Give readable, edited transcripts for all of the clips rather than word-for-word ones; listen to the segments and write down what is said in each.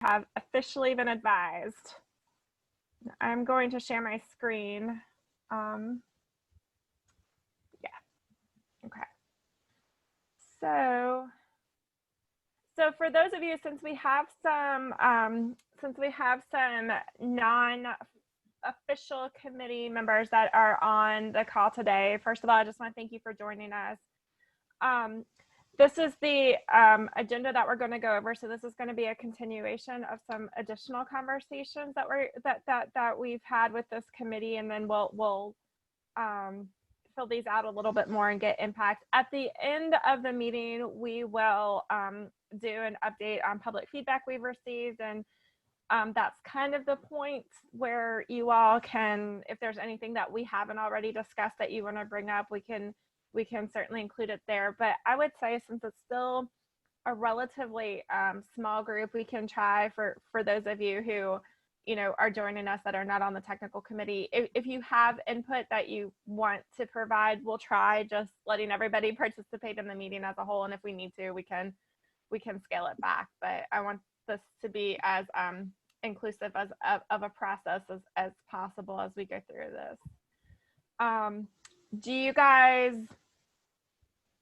have officially been advised. I'm going to share my screen. Yeah. Okay. So for those of you, since we have some non-official committee members that are on the call today, first of all, I just want to thank you for joining us. This is the agenda that we're going to go over. So this is going to be a continuation of some additional conversations that we've had with this committee, and then we'll fill these out a little bit more and get impact. At the end of the meeting, we will do an update on public feedback we've received, and that's kind of the point where you all can, if there's anything that we haven't already discussed that you want to bring up, we can certainly include it there. But I would say, since it's still a relatively small group, we can try for those of you who are joining us that are not on the technical committee, if you have input that you want to provide, we'll try just letting everybody participate in the meeting as a whole, and if we need to, we can scale it back. But I want this to be as inclusive of a process as possible as we go through this. Do you guys,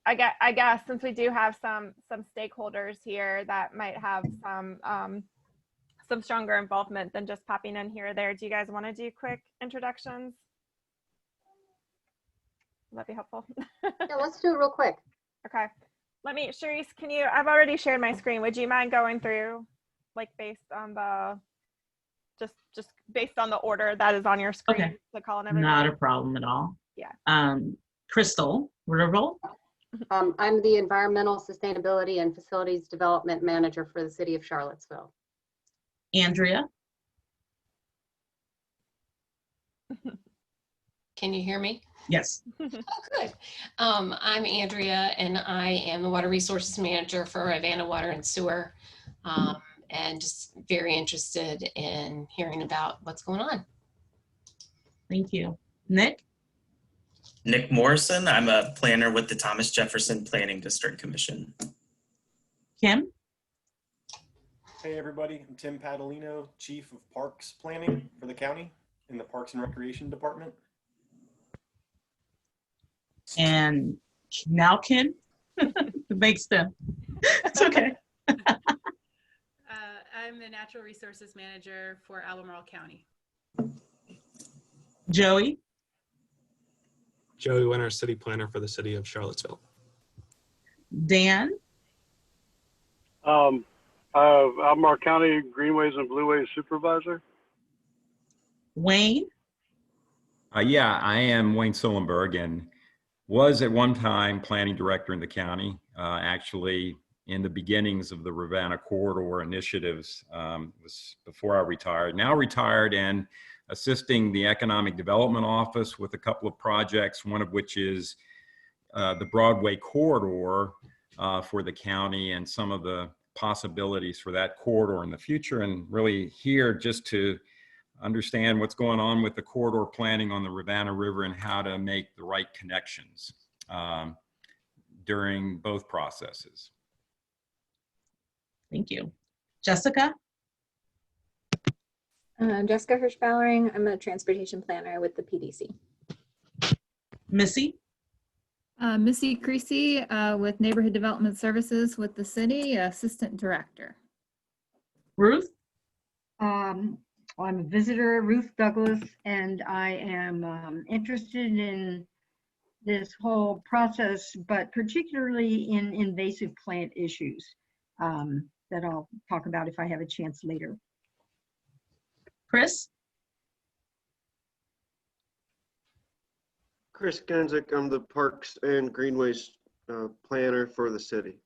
I guess since we do have some stakeholders here that might have some stronger involvement than just popping in here or there, do you guys want to do quick introductions? Will that be helpful? Yeah, let's do it real quick. Okay. Let me, Sharice, I've already shared my screen. Would you mind going through, like, based on the, just based on the order that is on your screen? Okay. To call in everyone? Not a problem at all. Yeah. Crystal Riverbolt. I'm the Environmental Sustainability and Facilities Development Manager for the City of Charlottesville. Andrea. Can you hear me? Yes. Oh, good. I'm Andrea, and I am the Water Resources Manager for Rivanna Water and Sewer, and just very interested in hearing about what's going on. Thank you. Nick. Nick Morrison. I'm a planner with the Thomas Jefferson Planning District Commission. Kim. Hey everybody, I'm Tim Padalino, Chief of Parks Planning for the county in the Parks and Recreation Department. And now Kim. It makes them. It's okay. I'm the Natural Resources Manager for Albemarle County. Joey. Joey Winter, City Planner for the City of Charlottesville. Dan. Albemarle County Greenways and Blueways Supervisor. Wayne. Yeah, I am Wayne Sullenberg and was at one time planning director in the county. Actually, in the beginnings of the Rivanna corridor initiatives, was before I retired. Now retired and assisting the Economic Development Office with a couple of projects, one of which is the Broadway corridor for the county and some of the possibilities for that corridor in the future, and really here just to understand what's going on with the corridor planning on the Rivanna River and how to make the right connections during both processes. Thank you. Jessica. Jessica Hirsch-Bowering. I'm a transportation planner with the PDC. Missy. Missy Creasy with Neighborhood Development Services with the city, Assistant Director. Ruth. I'm a visitor, Ruth Douglas, and I am interested in this whole process, but particularly in invasive plant issues that I'll talk about if I have a chance later. Chris. Chris Genzik, I'm the Parks and Greenways Planner for the city.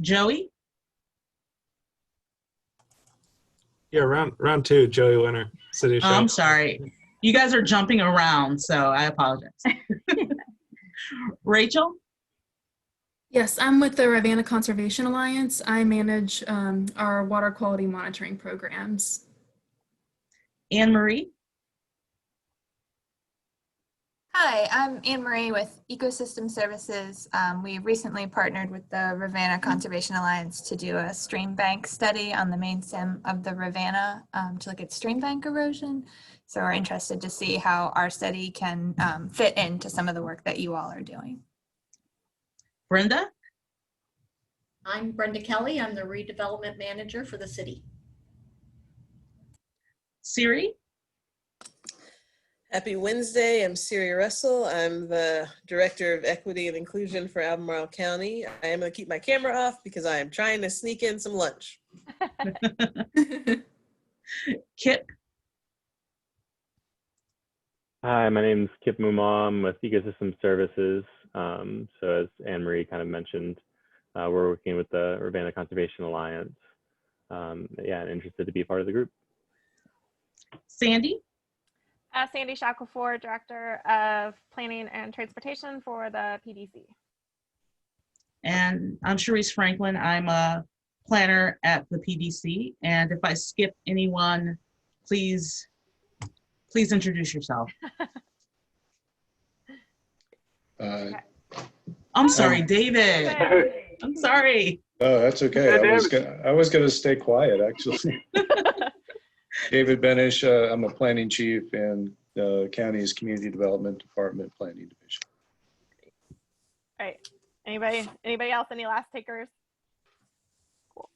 Joey. Yeah, round two, Joey Winter, City of Charlottesville. I'm sorry. You guys are jumping around, so I apologize. Rachel. Yes, I'm with the Rivanna Conservation Alliance. I manage our water quality monitoring programs. Anne Marie. Hi, I'm Anne Marie with Ecosystem Services. We recently partnered with the Rivanna Conservation Alliance to do a stream bank study on the main stem of the Rivanna to look at stream bank erosion. So we're interested to see how our study can fit into some of the work that you all are doing. Brenda? I'm Brenda Kelly. I'm the redevelopment manager for the city. Siri? Happy Wednesday. I'm Siri Russell. I'm the Director of Equity and Inclusion for Albemarle County. I am going to keep my camera off because I am trying to sneak in some lunch. Kip? Hi, my name is Kip Mumam. I'm with Ecosystem Services. So as Anne-Marie kind of mentioned, we're working with the Rivanna Conservation Alliance. Yeah, and interested to be a part of the group. Sandy? Sandy Shackelford, Director of Planning and Transportation for the PDC. And I'm Charisse Franklin. I'm a planner at the PDC. And if I skip anyone, please introduce yourself. I'm sorry, David. I'm sorry. Oh, that's okay. I was gonna stay quiet, actually. David Benish, I'm a planning chief in the county's Community Development Department Planning Division. All right. Anybody else? Any last takers? Cool.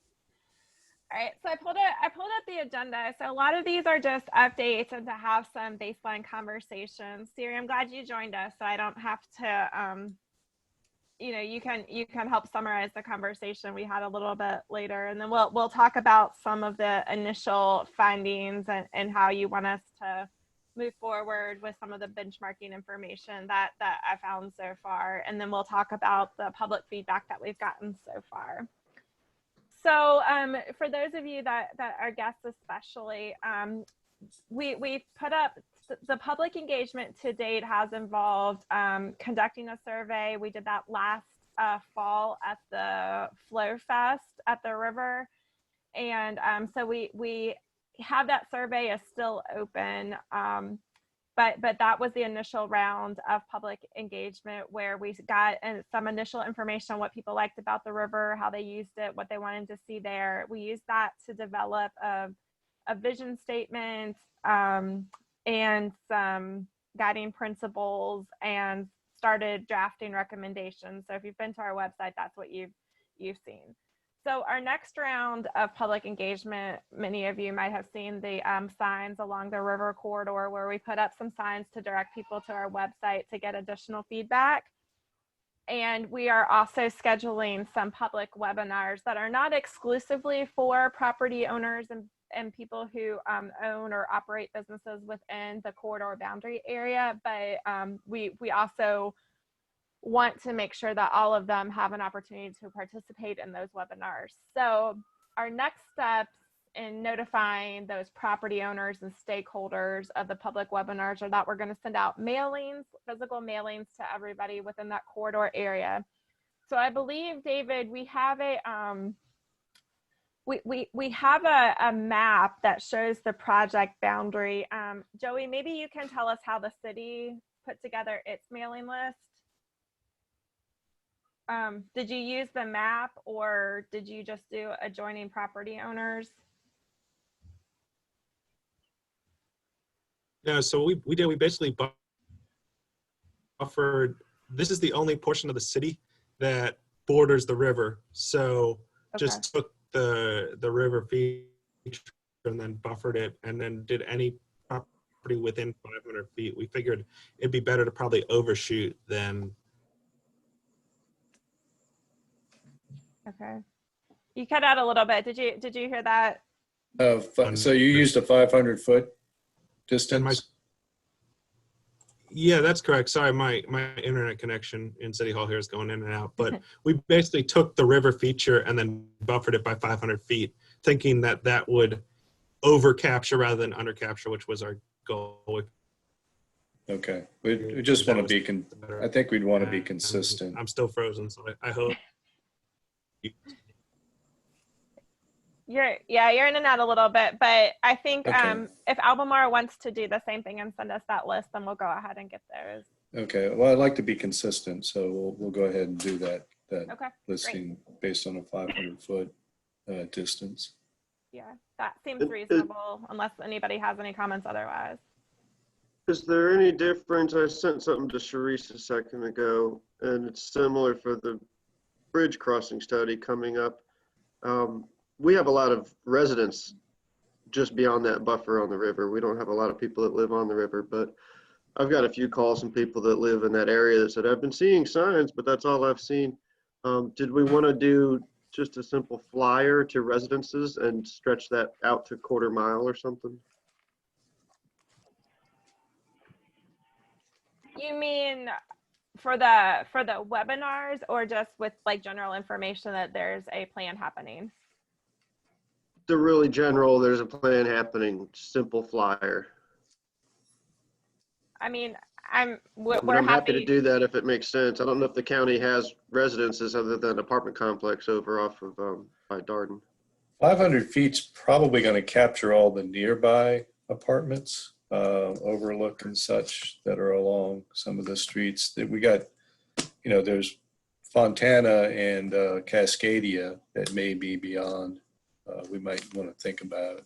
All right. So I pulled up the agenda. So a lot of these are just updates and to have some baseline conversations. Siri, I'm glad you joined us, so I don't have to. You can help summarize the conversation we had a little bit later, and then we'll talk about some of the initial findings and how you want us to move forward with some of the benchmarking information that I found so far, and then we'll talk about the public feedback that we've gotten so far. So for those of you that are guests especially, we've put up the public engagement to date has involved conducting a survey. We did that last fall at the Flow Fest at the river. And so we have that survey is still open. But that was the initial round of public engagement where we got some initial information on what people liked about the river, how they used it, what they wanted to see there. We used that to develop a vision statement and some guiding principles and started drafting recommendations. So if you've been to our website, that's what you've seen. So our next round of public engagement, many of you might have seen the signs along the river corridor where we put up some signs to direct people to our website to get additional feedback. And we are also scheduling some public webinars that are not exclusively for property owners and people who own or operate businesses within the corridor boundary area, but we also want to make sure that all of them have an opportunity to participate in those webinars. So our next steps in notifying those property owners and stakeholders of the public webinars are that we're going to send out mailings, physical mailings to everybody within that corridor area. So I believe, David, we have a we have a map that shows the project boundary. Joey, maybe you can tell us how the city put together its mailing list. Did you use the map or did you just do adjoining property owners? No, so we basically buffered. This is the only portion of the city that borders the river. So just took the river feature and then buffered it and then did any property within 500 feet. We figured it'd be better to probably overshoot than. Okay. You cut out a little bit. Did you hear that? So you used a 500-foot distance? Yeah, that's correct. Sorry, my internet connection in City Hall here is going in and out. But we basically took the river feature and then buffered it by 500 feet, thinking that that would over capture rather than under capture, which was our goal. Okay, we just want to be. I think we'd want to be consistent. I'm still frozen, so I hope. You're in and out a little bit, but I think Okay. if Albemarle wants to do the same thing and send us that list, then we'll go ahead and get those. Okay, well, I'd like to be consistent, so we'll go ahead and do that Okay, listing based on a 500-foot distance. yeah, that seems reasonable unless anybody has any comments otherwise. Is there any difference? I sent something to Sharice a second ago, and it's similar for the bridge crossing study coming up. We have a lot of residents just beyond that buffer on the river. We don't have a lot of people that live on the river, but I've got a few calls from people that live in that area that said, I've been seeing signs, but that's all I've seen. Did we want to do just a simple flyer to residences and stretch that out to 1/4 mile or something? You mean for the webinars, or just with like general information that there's a plan happening? The really general, there's a plan happening, simple flyer. I mean, But we're I'm happy to happy. do that if it makes sense. I don't know if the county has residences other than an apartment complex over off of by Darden. 500 feet's probably going to capture all the nearby apartments, overlook and such that are along some of the streets that we got. You know, there's Fontana and Cascadia that may be beyond. We might want to think about it,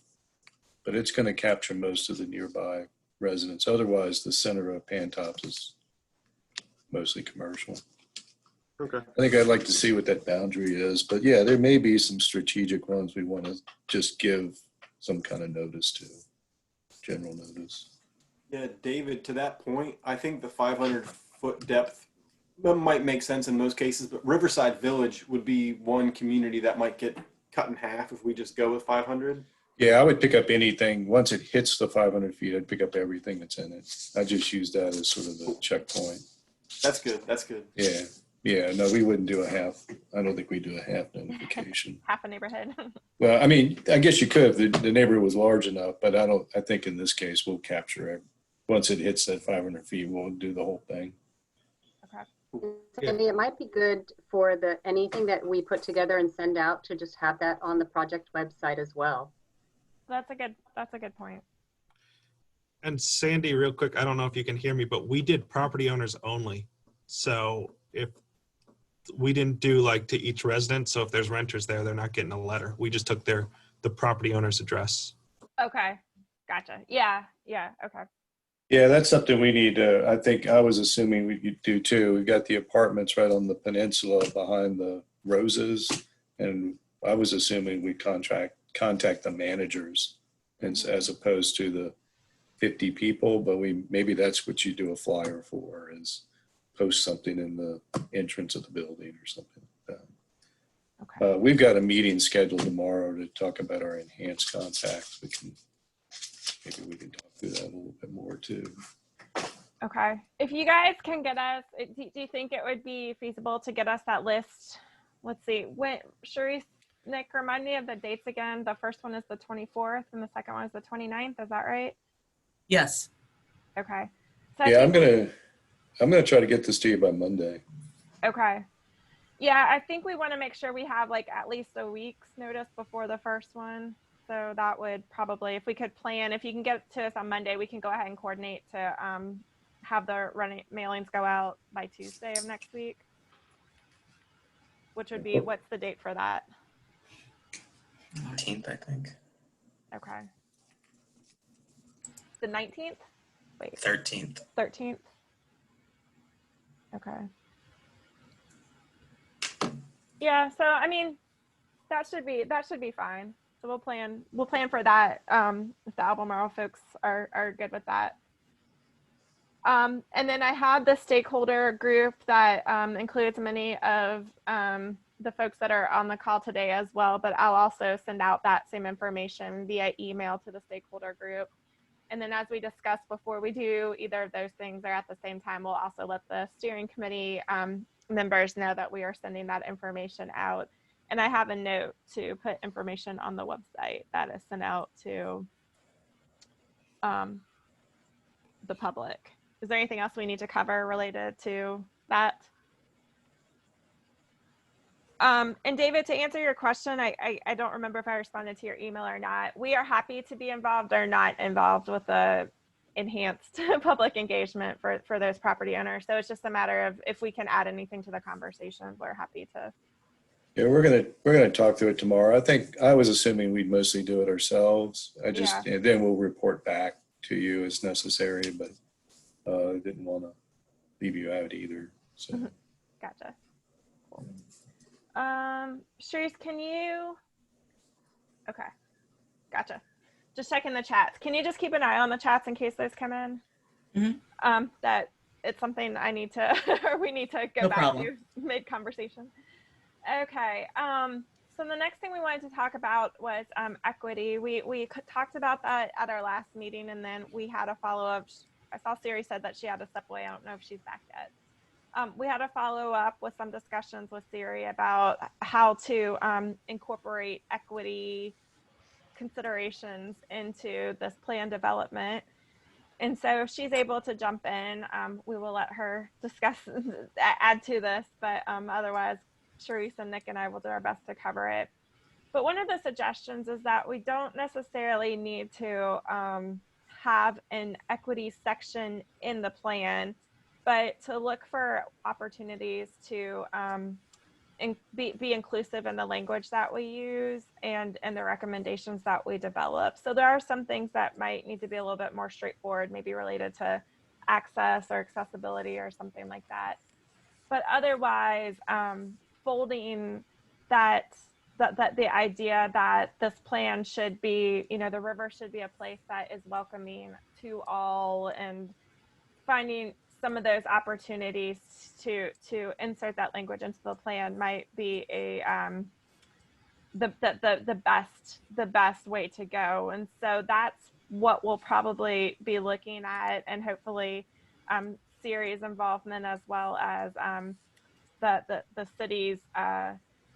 but it's going to capture most of the nearby residents. Otherwise, the center of Pantops is mostly commercial. Okay. I think I'd like to see what that boundary is, but yeah, there may be some strategic ones we want to just give some kind of notice to, general notice. Yeah, David, to that point, I think the 500-foot depth might make sense in most cases, but Riverside Village would be one community that might get cut in half if we just go with 500. Yeah, I would pick up anything. Once it hits the 500 feet, I'd pick up everything that's in it. I just use that as sort of the checkpoint. That's good. That's good. Yeah. Yeah, no, we wouldn't do a half. I don't think we do a half notification. Half a neighborhood. Well, I mean, I guess you could if the neighborhood was large enough, but I think in this case, we'll capture it. Once it hits that 500 feet, we'll do the whole thing. Sandy, it might be good for anything that we put together and send out to just have that on the project website as well. That's a good point. And Sandy, real quick, I don't know if you can hear me, but we did property owners only. So if we didn't do like to each resident, so if there's renters there, they're not getting a letter. We just took the property owner's address. Okay, gotcha. Yeah, okay. Yeah, that's something we need to, I think I was assuming we could do too. We've got the apartments right on the peninsula behind the Roses. And I was assuming we contact the managers as opposed to the 50 people, but maybe that's what you do a flyer for, is post something in the entrance of the building or something like that. Okay. We've got a meeting scheduled tomorrow to talk about our enhanced contacts. Maybe we can talk through that a little bit more too. Okay. If you guys can get us, do you think it would be feasible to get us that list? Let's see. When Sharice, Nick, remind me of the dates again. The first one is the 24th and the second one is the 29th. Is that right? Yes. Okay. So yeah, I'm gonna try to get this to you by Monday. Okay. Yeah, I think we want to make sure we have like at least a week's notice before the first one. So that would probably, if we could plan, if you can get it to us on Monday, we can go ahead and coordinate to have the mailings go out by Tuesday of next week, which would be, what's the date for that? 19th, I think. Okay. The 19th? Wait. 13th. 13th? Okay. Yeah, so I mean, that should be fine. So we'll plan for that if the Albemarle folks are good with that. And then I had the stakeholder group that includes many of the folks that are on the call today as well, but I'll also send out that same information via email to the stakeholder group. And then as we discussed before, we do either of those things or at the same time, we'll also let the steering committee members know that we are sending that information out. And I have a note to put information on the website that is sent out to the public. Is there anything else we need to cover related to that? And David, to answer your question, I don't remember if I responded to your email or not. We are happy to be involved or not involved with the enhanced public engagement for those property owners. So it's just a matter of if we can add anything to the conversation, we're happy to. Yeah, we're gonna talk through it tomorrow. I think I was assuming we'd mostly do it ourselves. And then we'll report back to you as necessary, but I didn't want to leave you out either. So Gotcha. Cool. Sharice, can you? Okay, gotcha. Just checking the chats. Can you just keep an eye on the chats in case those come in? Mm-hmm. That it's something I need to, or we need to go No back problem. to mid-conversation. Okay. So the next thing we wanted to talk about was equity. We talked about that at our last meeting, and then we had a follow-up. I saw Siri said that she had to step away. I don't know if she's back yet. We had a follow-up with some discussions with Siri about how to incorporate equity considerations into this plan development. And so if she's able to jump in, we will let her discuss, add to this, but otherwise, Sharice and Nick and I will do our best to cover it. But one of the suggestions is that we don't necessarily need to have an equity section in the plan, but to look for opportunities to be inclusive in the language that we use and the recommendations that we develop. So there are some things that might need to be a little bit more straightforward, maybe related to access or accessibility or something like that. But otherwise, folding that the idea that this plan should be, the river should be a place that is welcoming to all, and finding some of those opportunities to insert that language into the plan might be the best way to go. And so that's what we'll probably be looking at, and hopefully Siri's involvement as well as the city's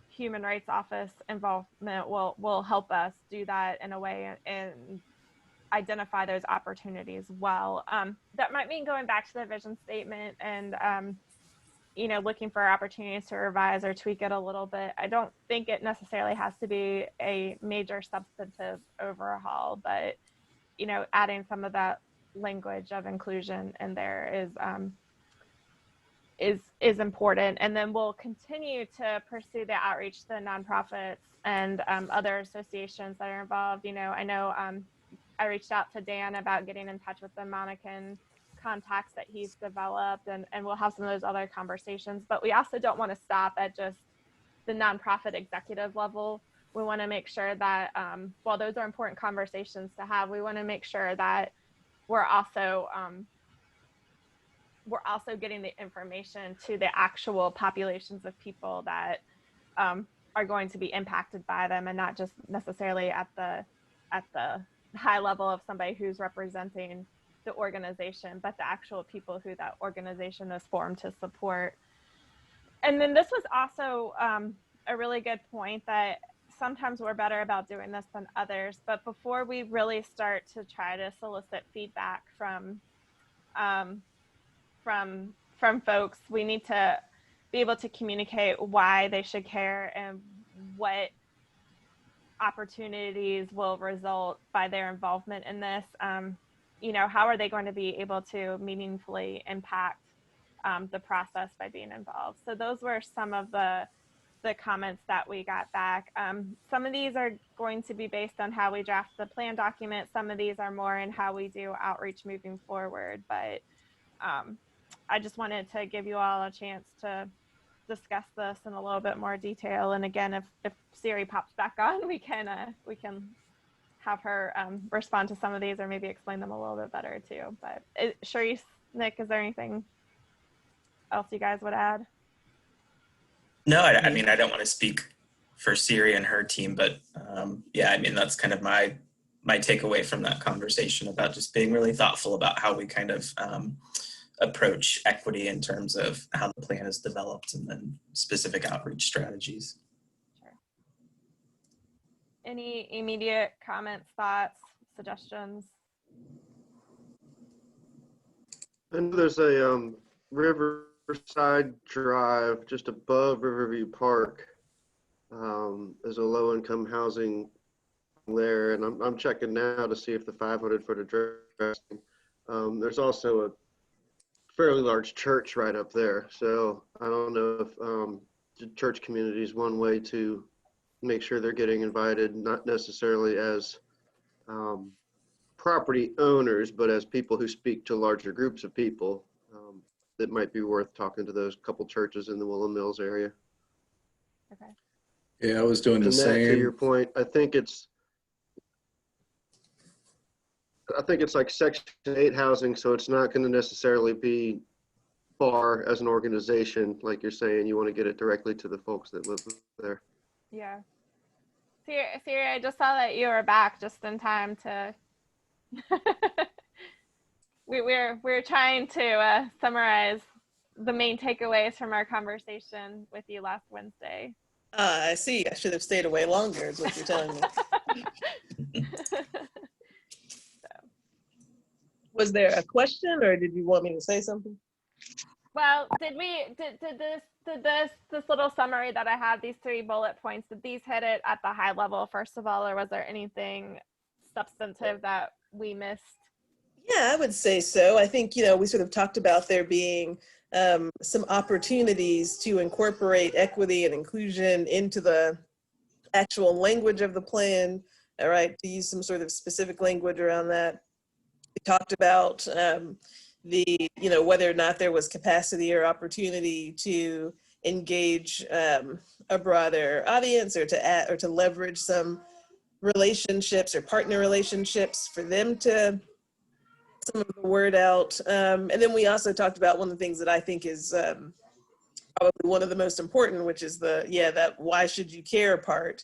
human rights office involvement will help us do that in a way and identify those opportunities well. That might mean going back to the vision statement and looking for opportunities to revise or tweak it a little bit. I don't think it necessarily has to be a major substantive overhaul, but adding some of that language of inclusion in there is important. And then we'll continue to pursue the outreach to the nonprofits and other associations that are involved. I know I reached out to Dan about getting in touch with the Monacan contacts that he's developed, and we'll have some of those other conversations. But we also don't want to stop at just the nonprofit executive level. We want to make sure that while those are important conversations to have, we want to make sure that we're also getting the information to the actual populations of people that are going to be impacted by them, and not just necessarily at the high level of somebody who's representing the organization, but the actual people who that organization is formed to support. And then this was also a really good point that sometimes we're better about doing this than others, but before we really start to try to solicit feedback from folks, we need to be able to communicate why they should care and what opportunities will result by their involvement in this. How are they going to be able to meaningfully impact the process by being involved? So those were some of the comments that we got back. Some of these are going to be based on how we draft the plan document. Some of these are more in how we do outreach moving forward. But I just wanted to give you all a chance to discuss this in a little bit more detail. And again, if Siri pops back on, we can have her respond to some of these, or maybe explain them a little bit better too. But Sharice, Nick, is there anything else you guys would add? No, I mean, I don't want to speak for Siri and her team, but yeah, I mean, that's kind of my takeaway from that conversation about just being really thoughtful about how we kind of approach equity in terms of how the plan is developed, and then specific outreach strategies. Sure. Any immediate comments, thoughts, suggestions? I know there's a Riverside Drive just above Riverview Park. There's a low-income housing there, and I'm checking now to see if the 500-foot address There's also a fairly large church right up there. So I don't know if the church community is one way to make sure they're getting invited, not necessarily as property owners, but as people who speak to larger groups of people. That might be worth talking to those couple churches in the Willow Mills area. Okay. Yeah, I was doing the And that, to your same. point, I think it's like Section 8 housing, so it's not going to necessarily be far as an organization. Like you're saying, you want to get it directly to the folks that live there. Yeah. Siri, I just saw that you were back just in time to. we're trying to summarize the main takeaways from our conversation with you last Wednesday. I see. I should have stayed away longer, is what you're telling me. Was there a question, or did you want me to say something? Well, did this little summary that I had, these 3 bullet points, did these hit it at the high level first of all, or was there anything substantive that we missed? Yeah, I would say so. I think, we sort of talked about there being some opportunities to incorporate equity and inclusion into the actual language of the plan, all right, to use some sort of specific language around that. We talked about whether or not there was capacity or opportunity to engage a broader audience, or to leverage some relationships or partner relationships for them to some of the word out. And then we also talked about one of the things that I think is probably one of the most important, which is that why should you care part.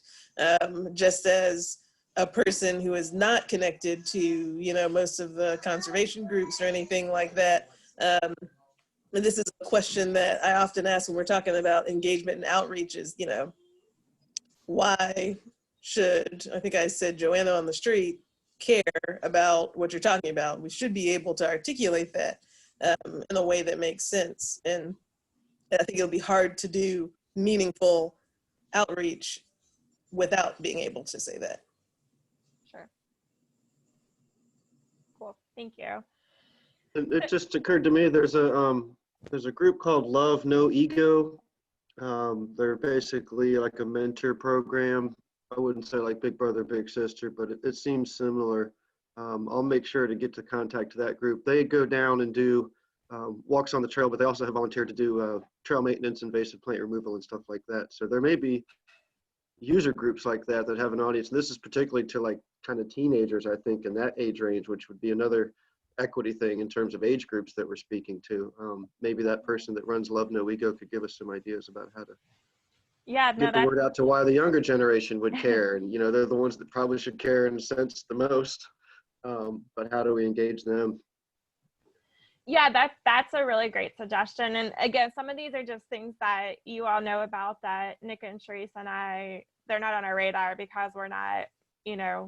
Just as a person who is not connected to, most of the conservation groups or anything like that. And this is a question that I often ask when we're talking about engagement and outreach is, why should, I think I said Joanna on the street, care about what you're talking about? We should be able to articulate that in a way that makes sense. And I think it'll be hard to do meaningful outreach without being able to say that. Sure. Cool. Thank you. It just occurred to me, there's a group called Love No Ego. They're basically like a mentor program. I wouldn't say like Big Brother, Big Sister, but it seems similar. I'll make sure to get to contact that group. They go down and do walks on the trail, but they also have volunteered to do trail maintenance, invasive plant removal, and stuff like that. So there may be user groups like that that have an audience. This is particularly to like kind of teenagers, I think, in that age range, which would be another equity thing in terms of age groups that we're speaking to. Maybe that person that runs Love No Ego could give us some ideas about how to get the word out to why the younger generation would care. And, they're the ones that probably should care in a sense the most. But how do we engage them? Yeah, that's a really great suggestion. And again, some of these are just things that you all know about that Nick and Therese and I, they're not on our radar because we're not,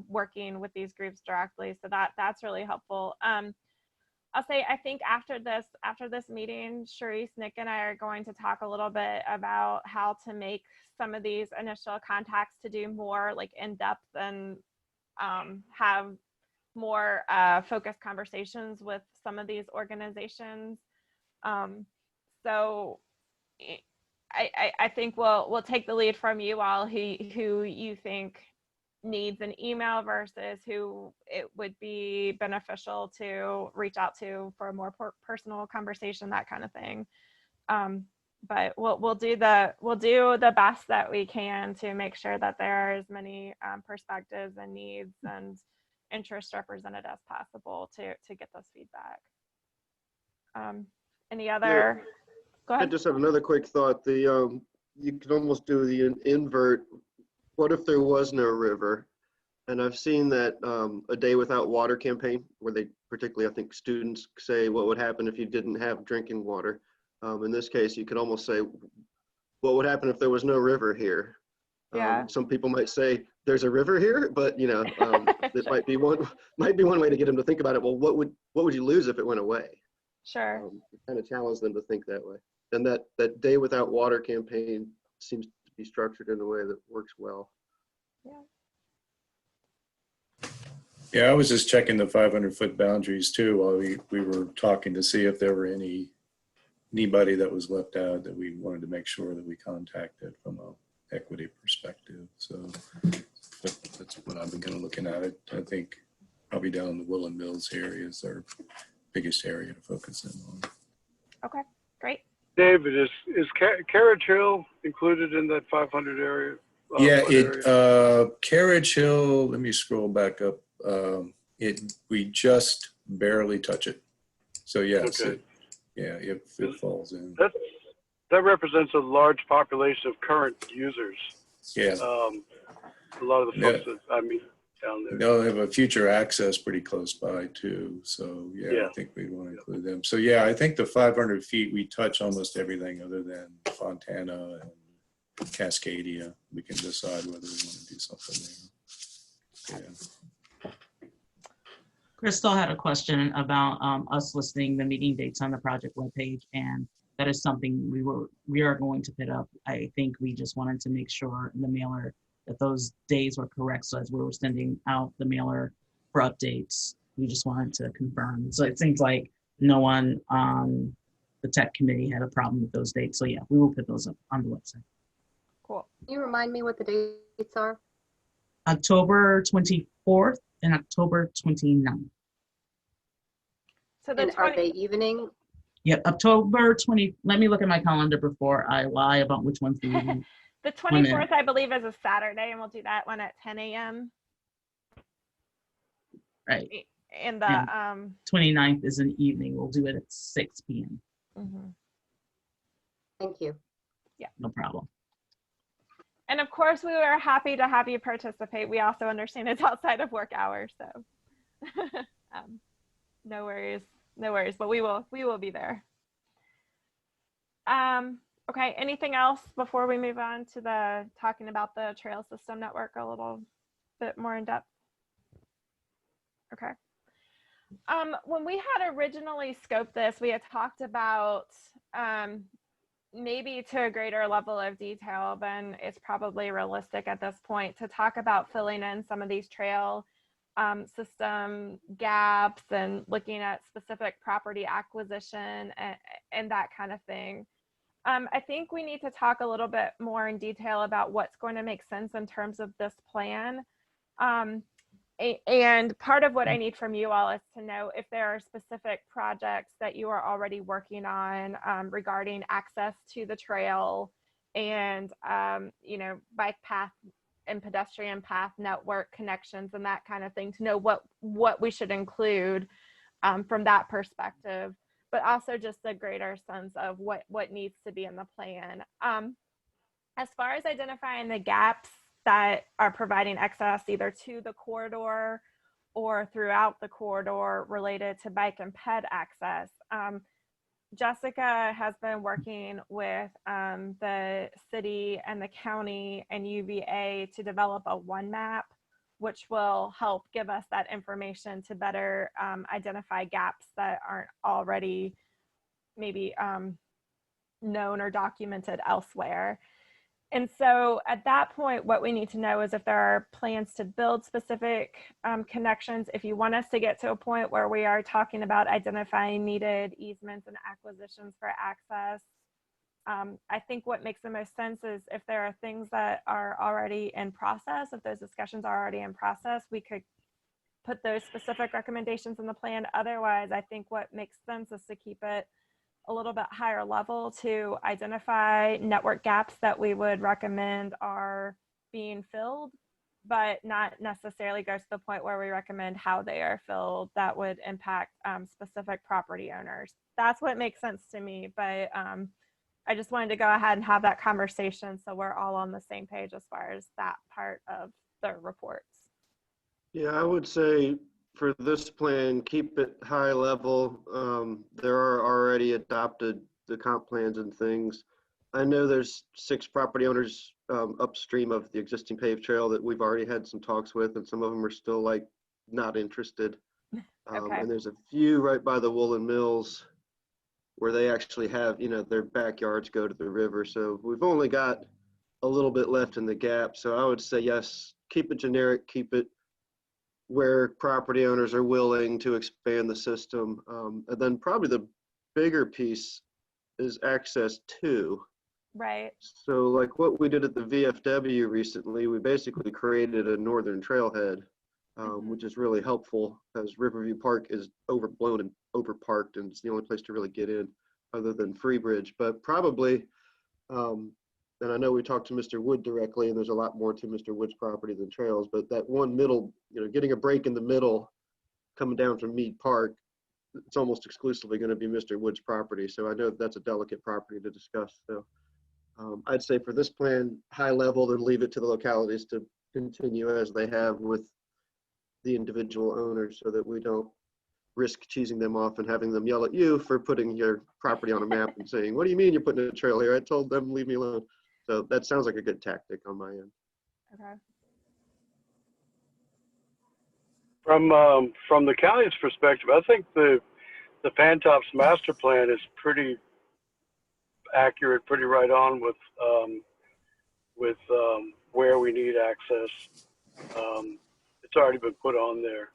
working with these groups directly. So that's really helpful. I'll say, I think after this meeting, Therese, Nick, and I are going to talk a little bit about how to make some of these initial contacts to do more like in-depth and have more focused conversations with some of these organizations. So I think we'll take the lead from you all who you think needs an email versus who it would be beneficial to reach out to for a more personal conversation, that kind of thing. But we'll do the best that we can to make sure that there are as many perspectives and needs and interests represented as possible to get this feedback. Any other? Go ahead. I just have another quick thought. You could almost do the invert. What if there was no river? And I've seen that a day without water campaign, where they particularly, I think, students say what would happen if you didn't have drinking water. In this case, you could almost say, what would happen if there was no river here? Yeah. Some people might say there's a river here, but it might be one way to get them to think about it. Well, what would you lose if it went away? Sure. Kind of challenge them to think that way. And that day without water campaign seems to be structured in a way that works well. Yeah. Yeah, I was just checking the 500-foot boundaries too while we were talking to see if there were anybody that was left out that we wanted to make sure that we contacted from a equity perspective. So that's what I've been kind of looking at it. I think probably down in the Woodland Mills area is our biggest area to focus in on. Okay, great. David, is Carriage Hill included in that 500 area? Yeah, area? Carriage Hill, let me scroll back up. We just barely touch it. So yes, Okay. it falls in. That represents a large population of current users. Yeah. A lot of the folks that I meet down there. They'll have a future access pretty close by too. So yeah, I think we want to include them. So yeah, I think the 500 feet, we touch almost everything other than Fontana and Cascadia. We can decide whether we want to do something there. Yeah. Crystal had a question about us listing the meeting dates on the project webpage, and that is something we are going to put up. I think we just wanted to make sure in the mailer that those days were correct. So as we were sending out the mailer for updates, we just wanted to confirm. So it seems like no one on the tech committee had a problem with those dates. So yeah, we will put those up on the website. Cool. Can you remind me what the dates are? October 24th and October 29th. So and are they evening? Yep, October 20. Let me look at my calendar before I lie about which one's the evening. The 24th, I believe, is a Saturday, and we'll do that one at 10 a.m. Right. And the 29th is an evening. We'll do it at 6 p.m. Mm-hmm. Thank you. Yeah. No problem. And of course, we were happy to have you participate. We also understand it's outside of work hours, so no worries, but we will be there. Okay, anything else before we move on to the talking about the trail system network a little bit more in depth? Okay. When we had originally scoped this, we had talked about maybe to a greater level of detail than it's probably realistic at this point to talk about filling in some of these trail system gaps and looking at specific property acquisition and that kind of thing. I think we need to talk a little bit more in detail about what's going to make sense in terms of this plan. And part of what I need from you all is to know if there are specific projects that you are already working on regarding access to the trail and, bike path and pedestrian path network connections and that kind of thing, to know what we should include from that perspective, but also just a greater sense of what needs to be in the plan. As far as identifying the gaps that are providing access either to the corridor or throughout the corridor related to bike and ped access, Jessica has been working with the city and the county and UVA to develop a one map, which will help give us that information to better identify gaps that aren't already maybe known or documented elsewhere. And so at that point, what we need to know is if there are plans to build specific connections. If you want us to get to a point where we are talking about identifying needed easements and acquisitions for access, I think what makes the most sense is if there are things that are already in process, if those discussions are already in process, we could put those specific recommendations in the plan. Otherwise, I think what makes sense is to keep it a little bit higher level to identify network gaps that we would recommend are being filled, but not necessarily go to the point where we recommend how they are filled that would impact specific property owners. That's what makes sense to me, but I just wanted to go ahead and have that conversation so we're all on the same page as far as that part of the reports. Yeah, I would say for this plan, keep it high level. There are already adopted the comp plans and things. I know there's 6 property owners upstream of the existing paved trail that we've already had some talks with, and some of them are still like not interested. Okay. And there's a few right by the Woodland Mills where they actually have, their backyards go to the river. So we've only got a little bit left in the gap. So I would say, yes, keep it generic, keep it where property owners are willing to expand the system. And then probably the bigger piece is access to. Right. So like what we did at the VFW recently, we basically created a northern trailhead, which is really helpful as Riverview Park is overblown and overparked, and it's the only place to really get in other than Freebridge. But probably, and I know we talked to Mr. Wood directly, and there's a lot more to Mr. Wood's property than trails, but that one middle, getting a break in the middle coming down from Mead Park, it's almost exclusively going to be Mr. Wood's property. So I know that's a delicate property to discuss. So I'd say for this plan, high level, then leave it to the localities to continue as they have with the individual owners so that we don't risk cheesing them off and having them yell at you for putting your property on a map and saying, what do you mean you're putting a trail here? I told them, leave me alone. So that sounds like a good tactic on my end. Okay. From the county's perspective, I think the Pantops master plan is pretty accurate, pretty right on with where we need access. It's already been put on there.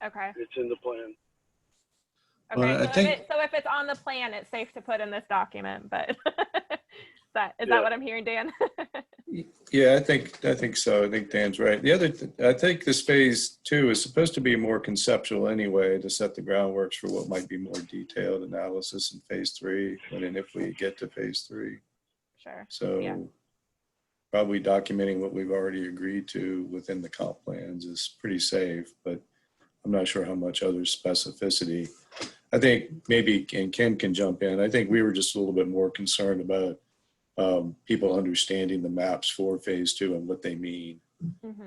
Okay. It's in the plan. Okay. Well, I So, think- so if it's on the plan, it's safe to put in this document, but is Yeah. that what I'm hearing, Dan? Yeah, I think so. I think Dan's right. The other, I think this phase 2 is supposed to be more conceptual anyway, to set the groundworks for what might be more detailed analysis in phase 3, when and if we get to phase 3. Sure. So Yeah. probably documenting what we've already agreed to within the comp plans is pretty safe, but I'm not sure how much other specificity. I think maybe, and Ken can jump in, I think we were just a little bit more concerned about people understanding the maps for phase 2 and what they mean.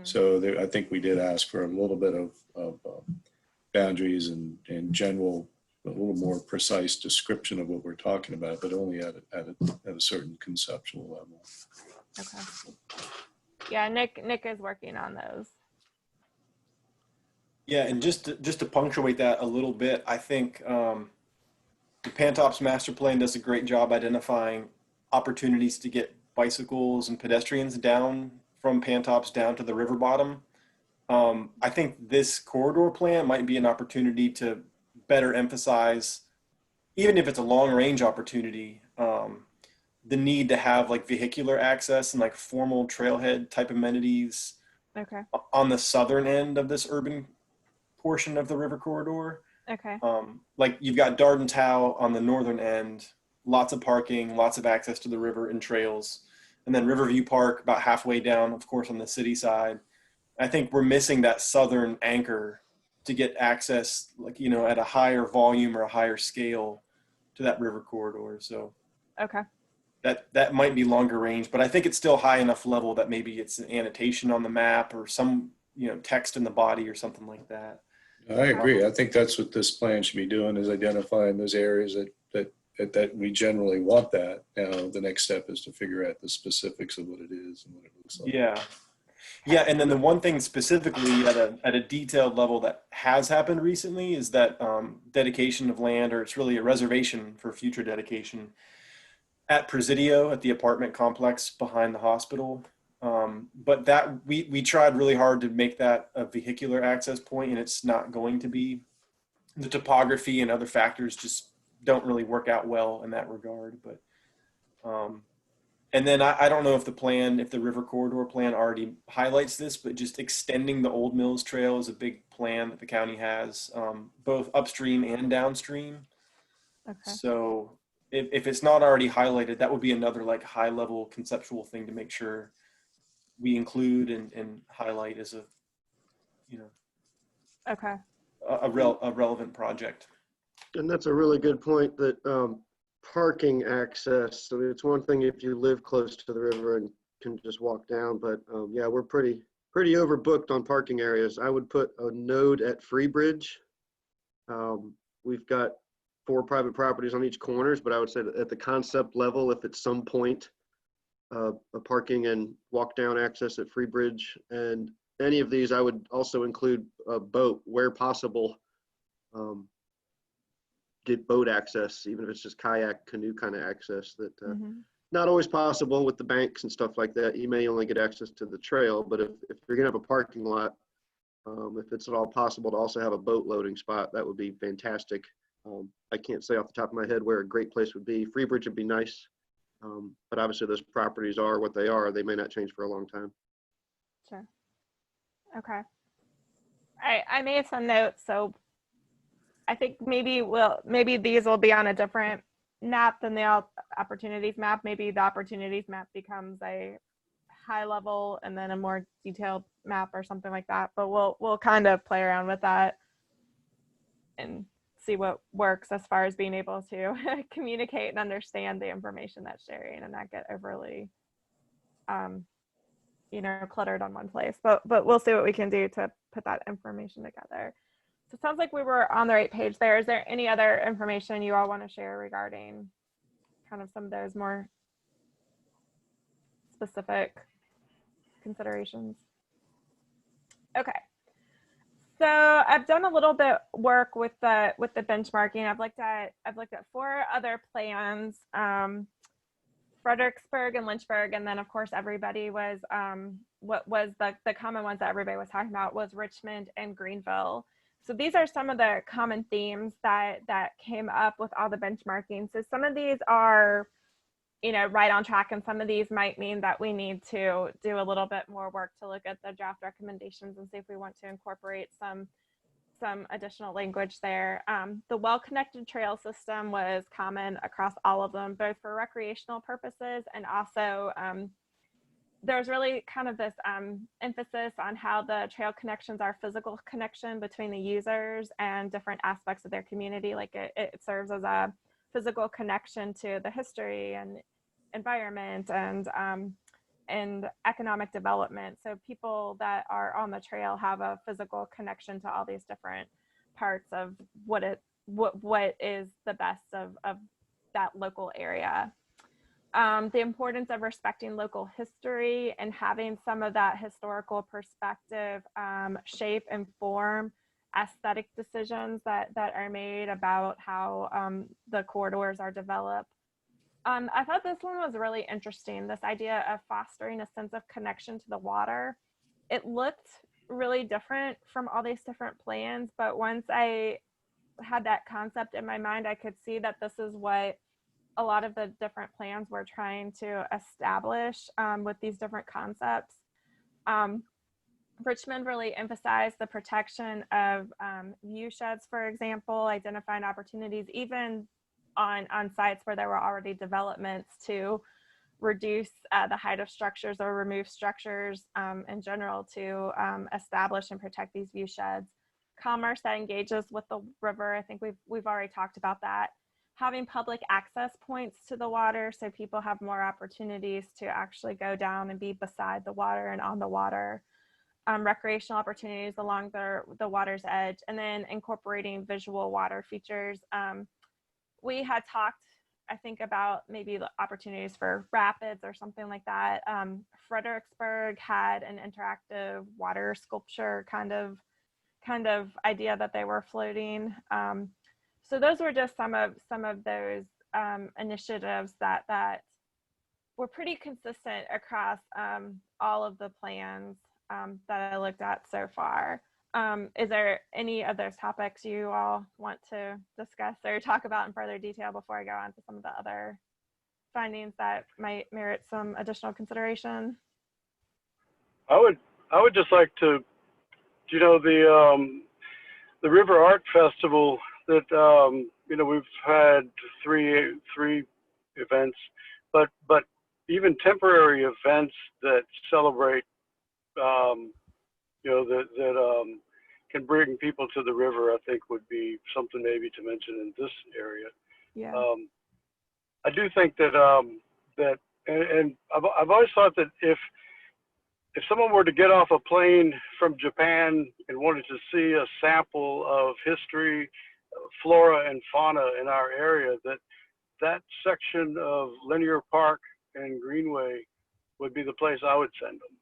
So there, I think we did ask for a little bit of boundaries and general, a little more precise description of what we're talking about, but only at a certain conceptual level. Okay. Yeah, Nick is working on those. Yeah, and just to punctuate that a little bit, I think the Pantops master plan does a great job identifying opportunities to get bicycles and pedestrians down from Pantops down to the river bottom. I think this corridor plan might be an opportunity to better emphasize, even if it's a long range opportunity, the need to have like vehicular access and like formal trailhead type amenities Okay. on the southern end of this urban portion of the river corridor. Okay. Like you've got Darden Tow on the northern end, lots of parking, lots of access to the river and trails. And then Riverview Park about halfway down, of course, on the city side. I think we're missing that southern anchor to get access, like, at a higher volume or a higher scale to that river corridor. So Okay. that might be longer range, but I think it's still high enough level that maybe it's an annotation on the map or some, text in the body or something like that. I agree. I think that's what this plan should be doing, is identifying those areas that we generally want that. Now, the next step is to figure out the specifics of what it is and what it looks like. Yeah. And then the one thing specifically at a detailed level that has happened recently is that dedication of land, or it's really a reservation for future dedication at Presidio, at the apartment complex behind the hospital. But that we tried really hard to make that a vehicular access point, and it's not going to be. The topography and other factors just don't really work out well in that regard. But and then I don't know if the river corridor plan already highlights this, but just extending the Old Mills Trail is a big plan that the county has, both upstream and downstream. Okay. So if it's not already highlighted, that would be another like high level conceptual thing to make sure we include and highlight as a, Okay. a relevant project. And that's a really good point, that parking access. So it's one thing if you live close to the river and can just walk down, but yeah, we're pretty overbooked on parking areas. I would put a node at Freebridge. We've got 4 private properties on each corners, but I would say that at the concept level, if at some point a parking and walk down access at Freebridge, and any of these, I would also include a boat where possible. Get boat access, even if it's just kayak, canoe kind of access that not always possible with the banks and stuff like that. You may only get access to the trail, but if you're gonna have a parking lot, If it's at all possible to also have a boat loading spot, that would be fantastic. I can't say off the top of my head where a great place would be. Freebridge would be nice, but obviously those properties are what they are. They may not change for a long time. Sure. Okay. I made some notes, so I think maybe these will be on a different map than the opportunities map. Maybe the opportunities map becomes a high level and then a more detailed map or something like that. But we'll kind of play around with that and see what works as far as being able to communicate and understand the information that's sharing and not get overly cluttered on one place. But we'll see what we can do to put that information together. So it sounds like we were on the right page there. Is there any other information you all want to share regarding kind of some of those more specific considerations? Okay. So I've done a little bit work with the benchmarking. I've looked at 4 other plans, Fredericksburg and Lynchburg, and then of course everybody was what was the common ones that everybody was talking about was Richmond and Greenville. So these are some of the common themes that came up with all the benchmarking. So some of these are right on track, and some of these might mean that we need to do a little bit more work to look at the draft recommendations and see if we want to incorporate some additional language there. The well-connected trail system was common across all of them, both for recreational purposes and also there's really kind of this emphasis on how the trail connections are physical connection between the users and different aspects of their community. Like it serves as a physical connection to the history and environment and economic development. So people that are on the trail have a physical connection to all these different parts of what is the best of that local area. The importance of respecting local history and having some of that historical perspective shape and form aesthetic decisions that are made about how the corridors are developed. I thought this one was really interesting, this idea of fostering a sense of connection to the water. It looked really different from all these different plans, but once I had that concept in my mind, I could see that this is what a lot of the different plans were trying to establish with these different concepts. Richmond really emphasized the protection of view sheds, for example, identifying opportunities even on sites where there were already developments to reduce the height of structures or remove structures in general to establish and protect these view sheds. Commerce that engages with the river, I think we've already talked about that. Having public access points to the water so people have more opportunities to actually go down and be beside the water and on the water. Recreational opportunities along the water's edge, and then incorporating visual water features. We had talked, I think, about maybe the opportunities for rapids or something like that. Fredericksburg had an interactive water sculpture kind of idea that they were floating. So those were just some of those initiatives that were pretty consistent across all of the plans that I looked at so far. Is there any of those topics you all want to discuss or talk about in further detail before I go on to some of the other findings that might merit some additional consideration? I would just like to, the River Art Festival that we've had three events, but even temporary events that celebrate that can bring people to the river, I think would be something maybe to mention in this area. Yeah. I do think that and I've always thought that if someone were to get off a plane from Japan and wanted to see a sample of history, flora and fauna in our area, that section of Linear Park and Greenway would be the place I would send them.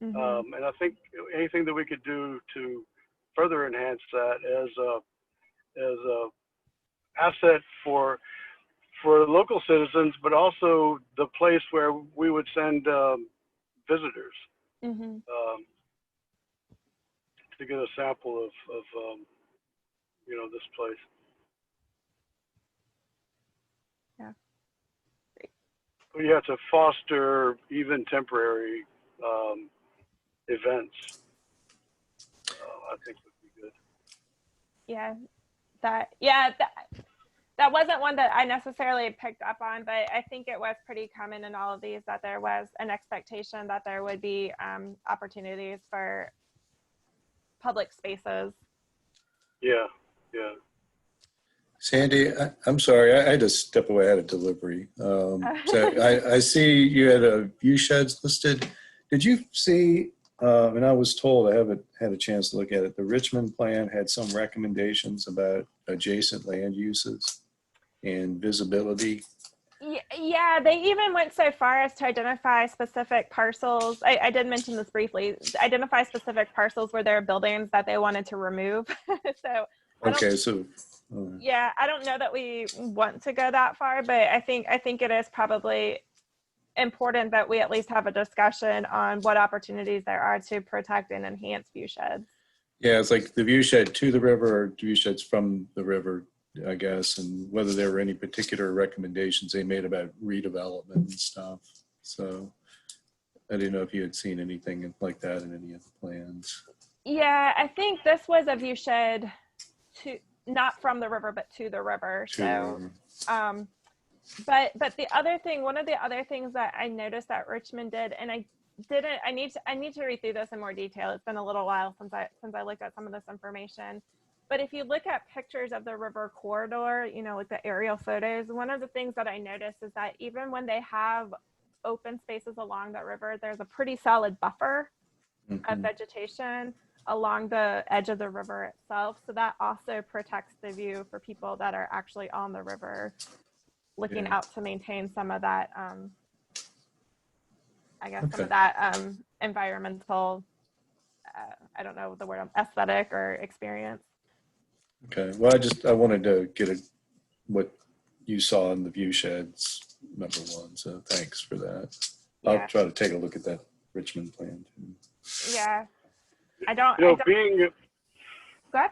Mm-hmm. And I think anything that we could do to further enhance that as a asset for local citizens, but also the place where we would send visitors. Mm-hmm. to get a sample of this place. Yeah. But yeah, to foster even temporary events, I think would be good. Yeah, that wasn't one that I necessarily picked up on, but I think it was pretty common in all of these that there was an expectation that there would be opportunities for public spaces. Yeah, yeah. Sandy, I'm sorry, I had to step away. I had a delivery. So I see you had a view sheds listed. Did you see, and I was told, I haven't had a chance to look at it, the Richmond plan had some recommendations about adjacent land uses and visibility. Yeah, they even went so far as to identify specific parcels. I did mention this briefly. Identify specific parcels where there are buildings that they wanted to remove. So Okay, so yeah, I don't know that we want to go that far, but I think it is probably important that we at least have a discussion on what opportunities there are to protect and enhance view sheds. yeah, it's like the view shed to the river or view sheds from the river, I guess, and whether there were any particular recommendations they made about redevelopment and stuff. So I didn't know if you had seen anything like that in any of the plans. Yeah, I think this was a view shed to not from the river, but to the river. So, but the other thing, one of the other things that I noticed that Richmond did, and I need to read through this in more detail. It's been a little while since I looked at some of this information. But if you look at pictures of the river corridor, like the aerial photos, one of the things that I noticed is that even when they have open spaces along that river, there's a pretty solid buffer of vegetation along the edge of the river itself. So that also protects the view for people that are actually on the river looking out to maintain some of that, some of that environmental, I don't know the word, aesthetic or experience. Okay, well, I wanted to get what you saw in the view sheds, number one, so thanks for that. I'll try to take a look at that Richmond plan too. Yeah, Go ahead.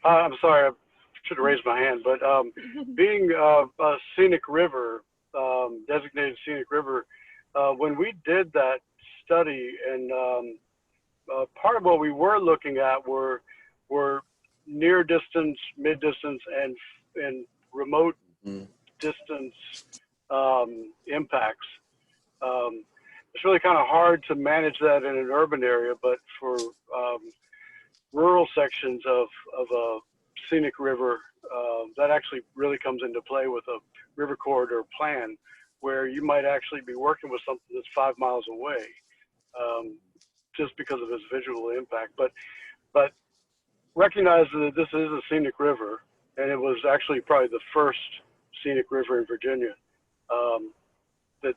I'm sorry, I should have raised my hand, but being a scenic river, designated scenic river, when we did that study, and part of what we were looking at were near distance, mid distance, and remote distance impacts. It's really kind of hard to manage that in an urban area, but for rural sections of a scenic river, that actually really comes into play with a river corridor plan, where you might actually be working with something that's 5 miles away, just because of its visual impact. But recognize that this is a scenic river, and it was actually probably the first scenic river in Virginia.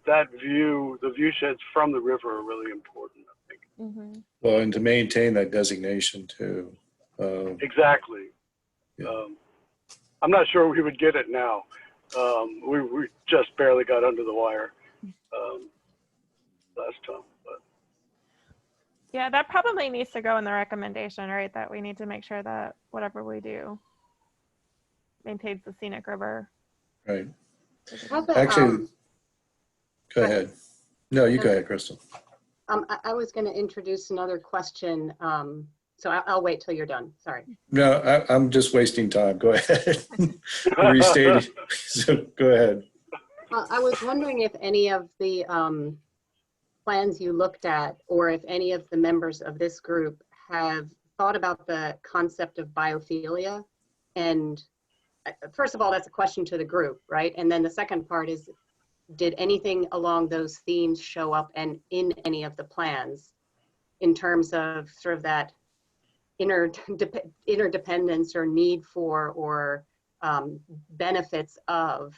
That view, the view sheds from the river are really important, I think. Well, and to maintain that designation too. Exactly. I'm not sure we would get it now. We just barely got under the wire last time. But. Yeah, that probably needs to go in the recommendation, right? That we need to make sure that whatever we do maintains the scenic river. Right. Actually, go ahead. No, you go ahead, Crystal. I was going to introduce another question, so I'll wait till you're done. Sorry. No, I'm just wasting time. Go ahead. Restate. So go ahead. I was wondering if any of the plans you looked at, or if any of the members of this group have thought about the concept of biophilia. And first of all, that's a question to the group, right? And then the second part is, did anything along those themes show up and in any of the plans in terms of sort of that interdependence or need for, or benefits of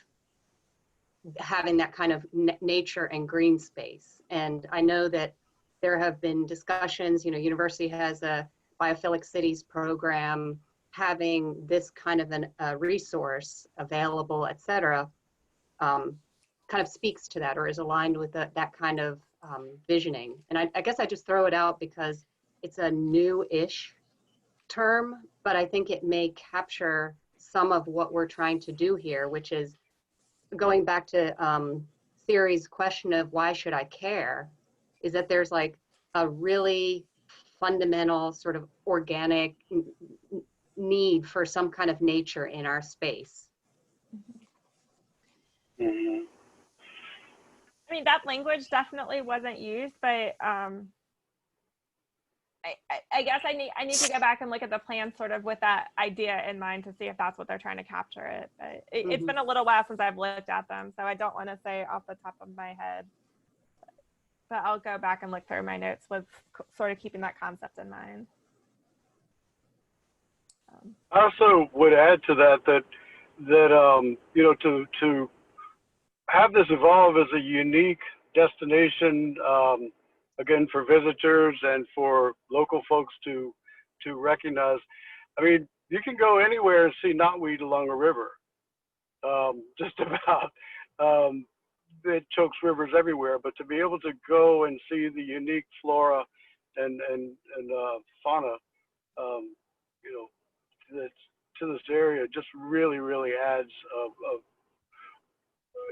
having that kind of nature and green space? And I know that there have been discussions, university has a biophilic cities program, having this kind of a resource available, et cetera, kind of speaks to that, or is aligned with that kind of visioning. And I guess I just throw it out because it's a new-ish term, but I think it may capture some of what we're trying to do here, which is going back to Siri's question of why should I care, is that there's like a really fundamental sort of organic need for some kind of nature in our space. Mm-hmm. I mean, that language definitely wasn't used, but I guess I need to go back and look at the plan sort of with that idea in mind to see if that's what they're trying to capture it. But it's been a little while since I've looked at them, so I don't want to say off the top of my head. But I'll go back and look through my notes with sort of keeping that concept in mind. I also would add to that you know, to have this evolve as a unique destination, again, for visitors and for local folks to recognize. I mean, you can go anywhere and see knotweed along a river, just about. It chokes rivers everywhere, but to be able to go and see the unique flora and fauna, you know, to this area just really adds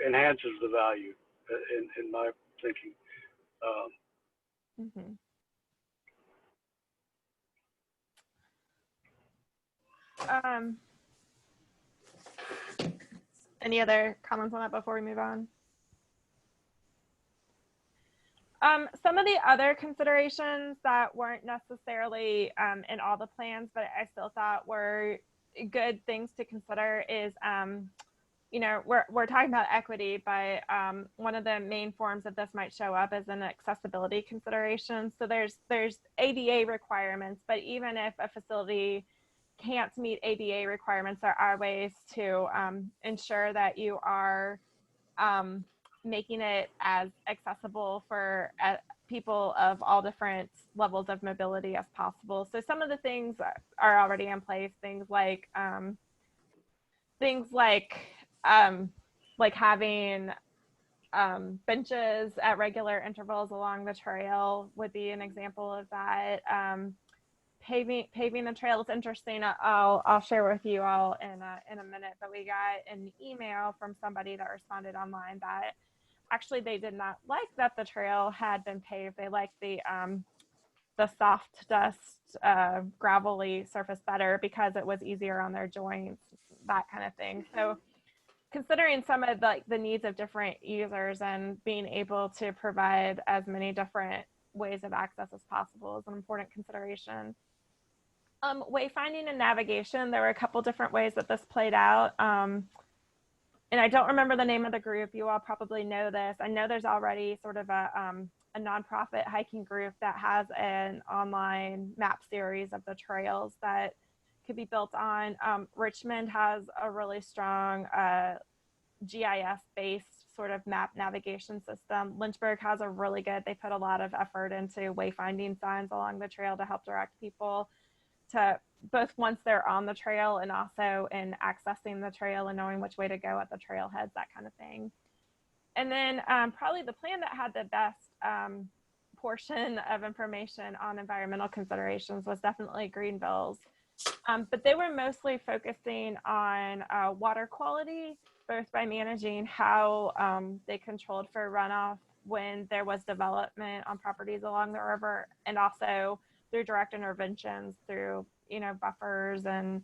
enhances the value in my thinking. Any other comments on that before we move on? Some of the other considerations that weren't necessarily in all the plans, but I still thought were good things to consider is, you know, we're talking about equity, but one of the main forms of this might show up as an accessibility consideration. So there's ADA requirements, but even if a facility can't meet ADA requirements, there are ways to ensure that you are making it as accessible for people of all different levels of mobility as possible. So some of the things are already in place, things like having benches at regular intervals along the trail would be an example of that. Paving the trail is interesting. I'll share with you all in a minute, but we got an email from somebody that responded online that actually they did not like that the trail had been paved. They liked the soft dust, gravelly surface better because it was easier on their joints, that kind of thing. So considering some of the needs of different users and being able to provide as many different ways of access as possible is an important consideration. Wayfinding and navigation, there were a couple different ways that this played out. And I don't remember the name of the group. You all probably know this. I know there's already sort of a nonprofit hiking group that has an online map series of the trails that could be built on. Richmond has a really strong GIS-based sort of map navigation system. Lynchburg has a really good, they put a lot of effort into wayfinding signs along the trail to help direct people to both once they're on the trail and also in accessing the trail and knowing which way to go at the trailheads, that kind of thing. And then probably the plan that had the best portion of information on environmental considerations was definitely Greenville's. But they were mostly focusing on water quality, both by managing how they controlled for runoff when there was development on properties along the river, and also through direct interventions through, you know, buffers and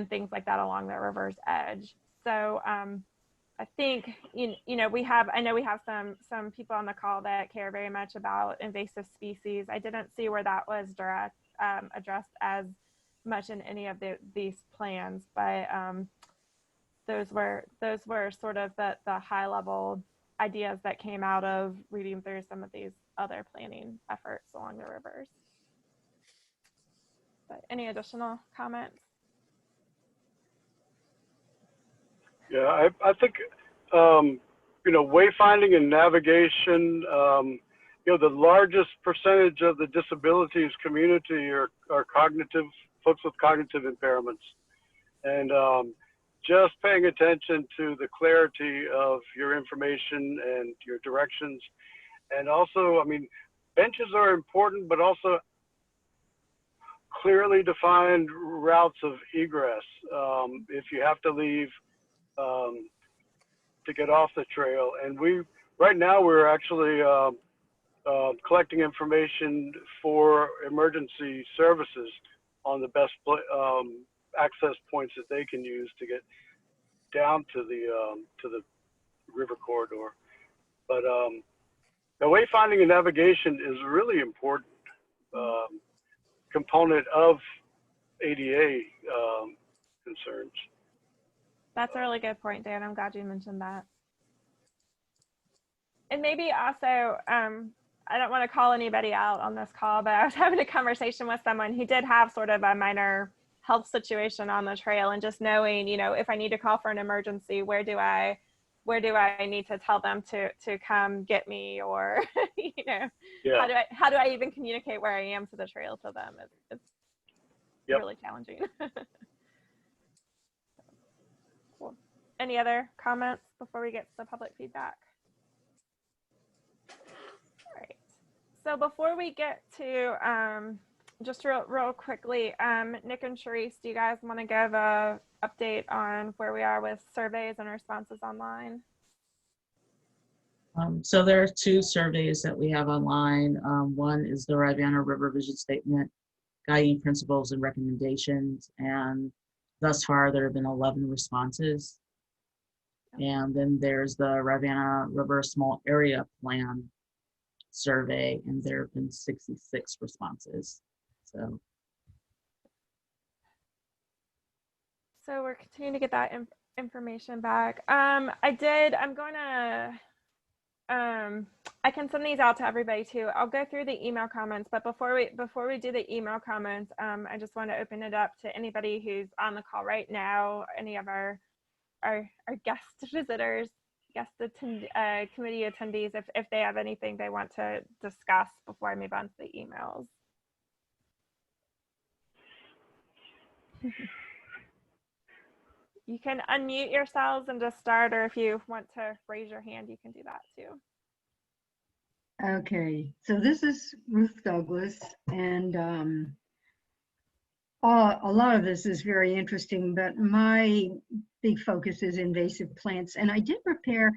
things like that along the river's edge. So I think, you know, I know we have some people on the call that care very much about invasive species. I didn't see where that was addressed as much in any of these plans, but those were sort of the high level ideas that came out of reading through some of these other planning efforts along the rivers. But any additional comments? Yeah, I think, you know, wayfinding and navigation, you know, the largest percentage of the disabilities community are cognitive, folks with cognitive impairments. And just paying attention to the clarity of your information and your directions. And also, I mean, benches are important, but also clearly defined routes of egress. If you have to leave to get off the trail, and right now we're actually collecting information for emergency services on the best access points that they can use to get down to the river corridor. But the wayfinding and navigation is a really important component of ADA concerns. That's a really good point, Dan. I'm glad you mentioned that. And maybe also, I don't want to call anybody out on this call, but I was having a conversation with someone who did have sort of a minor health situation on the trail, and just knowing, you know, if I need to call for an emergency, where do I need to tell them to come get me, or you know, how do I even communicate where I am to the trail to them? It's really challenging. Cool. Any other comments before we get to the public feedback? All right. So before we get to just real quickly, Nick and Sharice, do you guys want to give a update on where we are with surveys and responses online? So there are 2 surveys that we have online. One is the Rivanna River Vision Statement, Guiding Principles and Recommendations, and thus far there have been 11 responses. And then there's the Rivanna River Small Area Plan survey, and there have been 66 responses. So we're continuing to get that information back. I can send these out to everybody too. I'll go through the email comments, but before we do the email comments, I just want to open it up to anybody who's on the call right now, any of our guest visitors, committee attendees, if they have anything they want to discuss before I move on to the emails. You can unmute yourselves and just start, or if you want to raise your hand, you can do that too. Okay, so this is Ruth Douglas, and a lot of this is very interesting, but my big focus is invasive plants. And I did prepare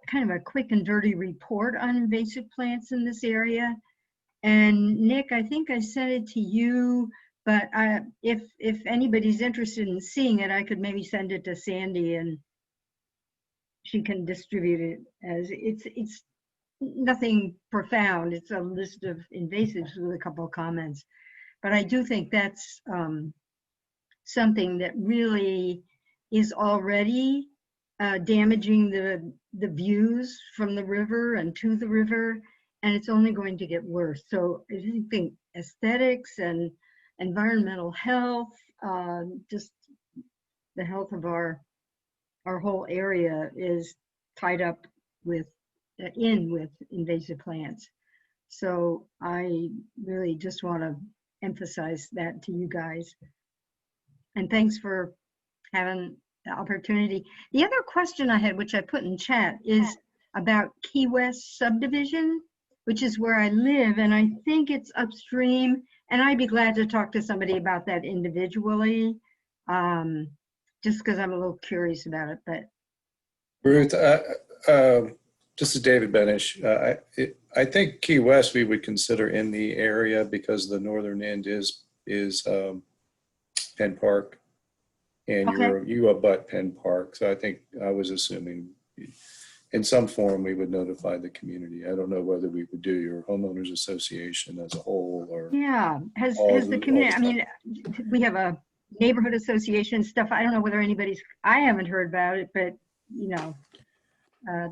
kind of a quick and dirty report on invasive plants in this area. And Nick, I think I sent it to you, but if anybody's interested in seeing it, I could maybe send it to Sandy and she can distribute it. As it's nothing profound. It's a list of invasives with a couple of comments. But I do think that's something that really is already damaging the views from the river and to the river, and it's only going to get worse. So I think aesthetics and environmental health, just the health of our whole area is tied up with invasive plants. So I really just want to emphasize that to you guys. And thanks for having the opportunity. The other question I had, which I put in chat, is about Key West subdivision, which is where I live, and I think it's upstream, and I'd be glad to talk to somebody about that individually, just because I'm a little curious about it. But Ruth, this is David Benish. I think Key West we would consider in the area because the northern end is Penn Park, and you abut Penn Park. So I think I was assuming in some form we would notify the community. I don't know whether we would do your homeowners association as a whole or has the community. I mean, we have a neighborhood association stuff. I don't know whether anybody's. I haven't heard about it, but you know.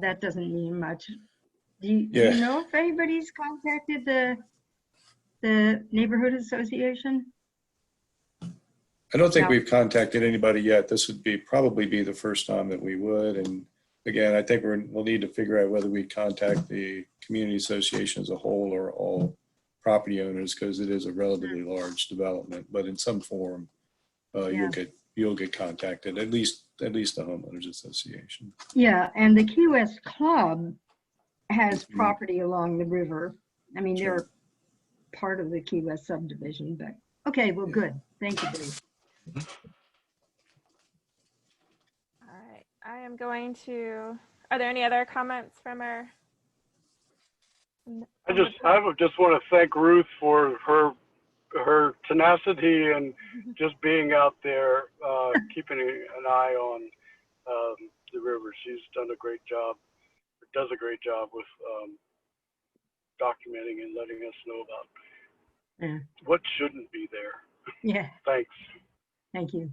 That doesn't mean much. Do you know if anybody's contacted the neighborhood association? I don't think we've contacted anybody yet. This would probably be the first time that we would. And again, I think we'll need to figure out whether we contact the community association as a whole or all property owners, because it is a relatively large development. But in some form, you'll get contacted, at least the homeowners association. Yeah, and the Key West Club has property along the river. I mean, they're part of the Key West subdivision, but Okay, well, good. Thank you, Dave. All right, I am going to, are there any other comments from our? I would just want to thank Ruth for her tenacity and just being out there, keeping an eye on the river. She's done a great job, does a great job with documenting and letting us know about Yeah. what shouldn't be there. Yeah. Thanks. Thank you.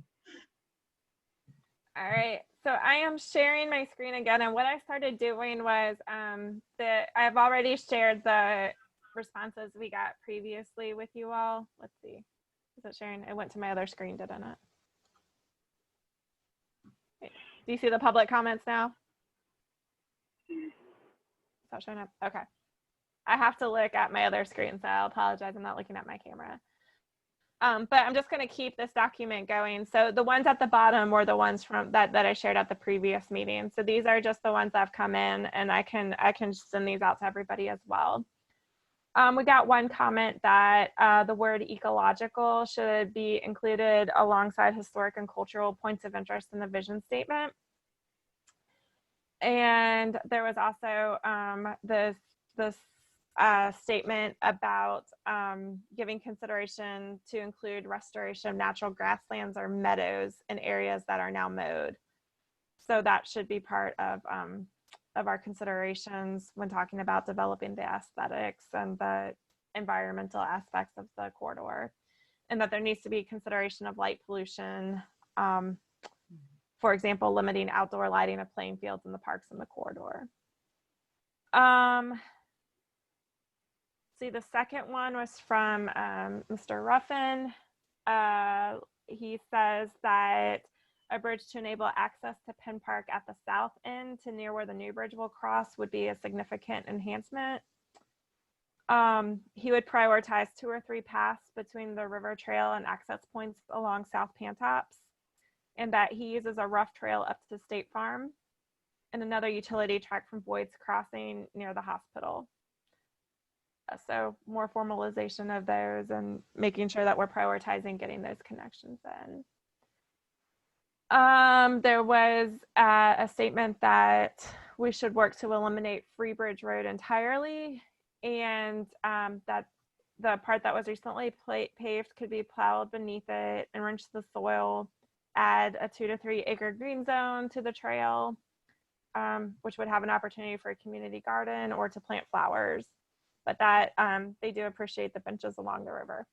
All right, so I am sharing my screen again, and what I started doing was I've already shared the responses we got previously with you all. Let's see, is it sharing? It went to my other screen, didn't it? Okay. Do you see the public comments now? Is that showing up? Okay. I have to look at my other screen, so I'll apologize. I'm not looking at my camera. But I'm just going to keep this document going. So the ones at the bottom were the ones from that I shared at the previous meeting. So these are just the ones that have come in, and I can send these out to everybody as well. We got one comment that the word ecological should be included alongside historic and cultural points of interest in the vision statement. And there was also this statement about giving consideration to include restoration of natural grasslands or meadows in areas that are now mowed. So that should be part of our considerations when talking about developing the aesthetics and the environmental aspects of the corridor, and that there needs to be consideration of light pollution. For example, limiting outdoor lighting of playing fields in the parks in the corridor. See, the second one was from Mr. Ruffin. He says that a bridge to enable access to Penn Park at the south end to near where the new bridge will cross would be a significant enhancement. He would prioritize 2 or 3 paths between the river trail and access points along South Pantops, and that he uses a rough trail up to State Farm and another utility track from Boyd's Crossing near the hospital. So more formalization of those and making sure that we're prioritizing getting those connections in. There was a statement that we should work to eliminate Free Bridge Road entirely, and that the part that was recently paved could be plowed beneath it, enrich the soil, add a 2 to 3 acre green zone to the trail, which would have an opportunity for a community garden or to plant flowers. But that they do appreciate the benches along the river.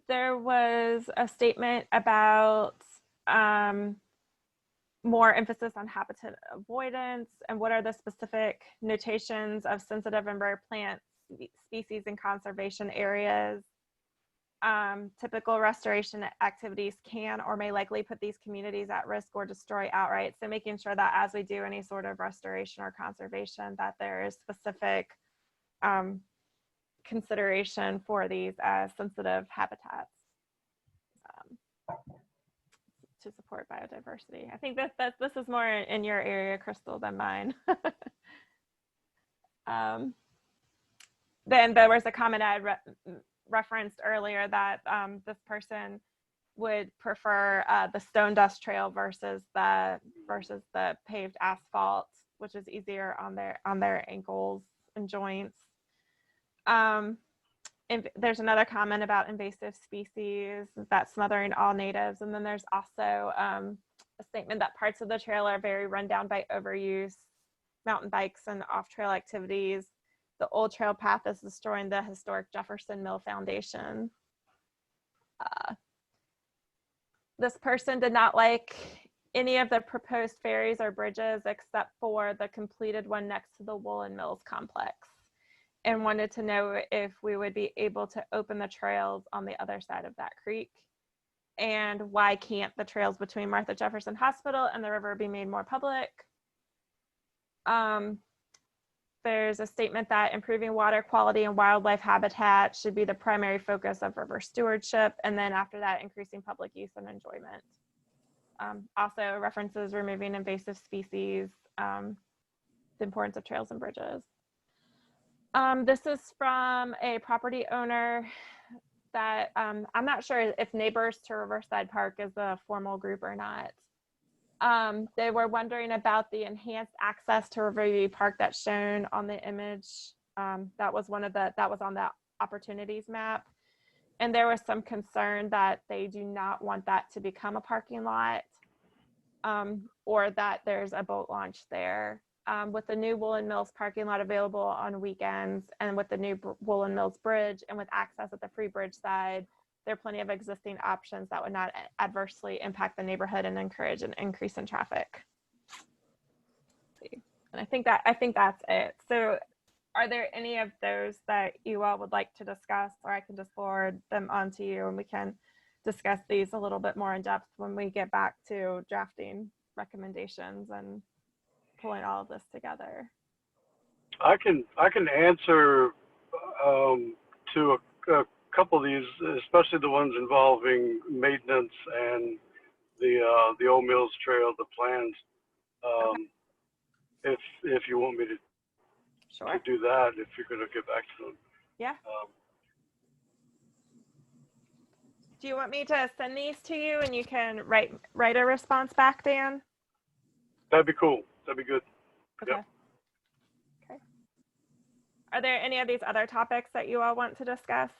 There was a statement about more emphasis on habitat avoidance and what are the specific notations of sensitive and rare plant species in conservation areas. Typical restoration activities can or may likely put these communities at risk or destroy outright. So making sure that as we do any sort of restoration or conservation, that there is specific consideration for these sensitive habitats to support biodiversity. I think this is more in your area, Crystal, than mine. Then there was a comment I referenced earlier that this person would prefer the stone dust trail versus the paved asphalt, which is easier on their ankles and joints. And there's another comment about invasive species that's smothering all natives, and then there's also a statement that parts of the trail are very run down by overuse, mountain bikes, and off-trail activities. The old trail path is destroying the historic Jefferson Mill Foundation. This person did not like any of the proposed ferries or bridges except for the completed one next to the Woolen Mills complex, and wanted to know if we would be able to open the trails on the other side of that creek, and why can't the trails between Martha Jefferson Hospital and the river be made more public. There's a statement that improving water quality and wildlife habitat should be the primary focus of river stewardship, and then after that, increasing public use and enjoyment. Also references removing invasive species, the importance of trails and bridges. This is from a property owner that I'm not sure if Neighbors to Riverside Park is a formal group or not. They were wondering about the enhanced access to Riverview Park that's shown on the image. That was on that opportunities map. And there was some concern that they do not want that to become a parking lot, or that there's a boat launch there. With the new Woolen Mills parking lot available on weekends, and with the new Woolen Mills Bridge, and with access at the Free Bridge side, there are plenty of existing options that would not adversely impact the neighborhood and encourage an increase in traffic. And I think that's it. So are there any of those that you all would like to discuss, or I can just forward them on to you and we can discuss these a little bit more in depth when we get back to drafting recommendations and pulling all of this together? I can answer to a couple of these, especially the ones involving maintenance and the Old Mills Trail, the plans. If you want me to do that, if you're going to get back to them. Yeah. Do you want me to send these to you and you can write a response back, Dan? That'd be cool. That'd be good. Okay. Yep. Okay. Are there any of these other topics that you all want to discuss?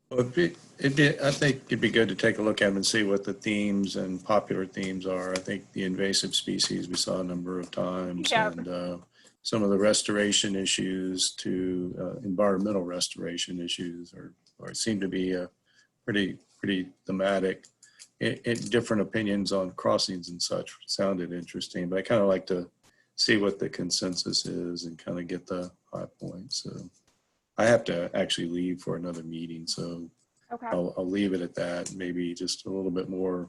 Well, I think it'd be good to take a look at them and see what the themes and popular themes are. I think the invasive species we saw a number of times, and some of the restoration issues to environmental restoration issues or seem to be pretty thematic. Different opinions on crossings and such sounded interesting, but I kind of like to see what the consensus is and kind of get the high points. So I have to actually leave for another meeting, so okay. I'll leave it at that. Maybe just a little bit more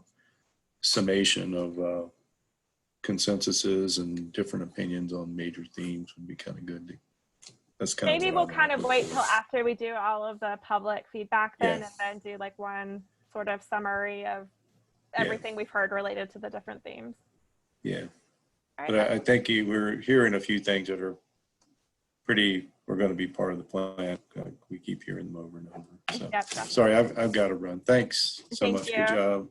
summation of consensuses and different opinions on major themes would be kind of good. That's kind Maybe of we'll kind of wait till after we do all of the public feedback then, Yeah. and then do like one sort of summary of everything we've heard related to the different themes. Yeah. All But right. I think we're hearing a few things that are we're going to be part of the plan. We keep hearing them over and over. So Yep. sorry, I've got to run. Thanks so Thank much. you. Good job.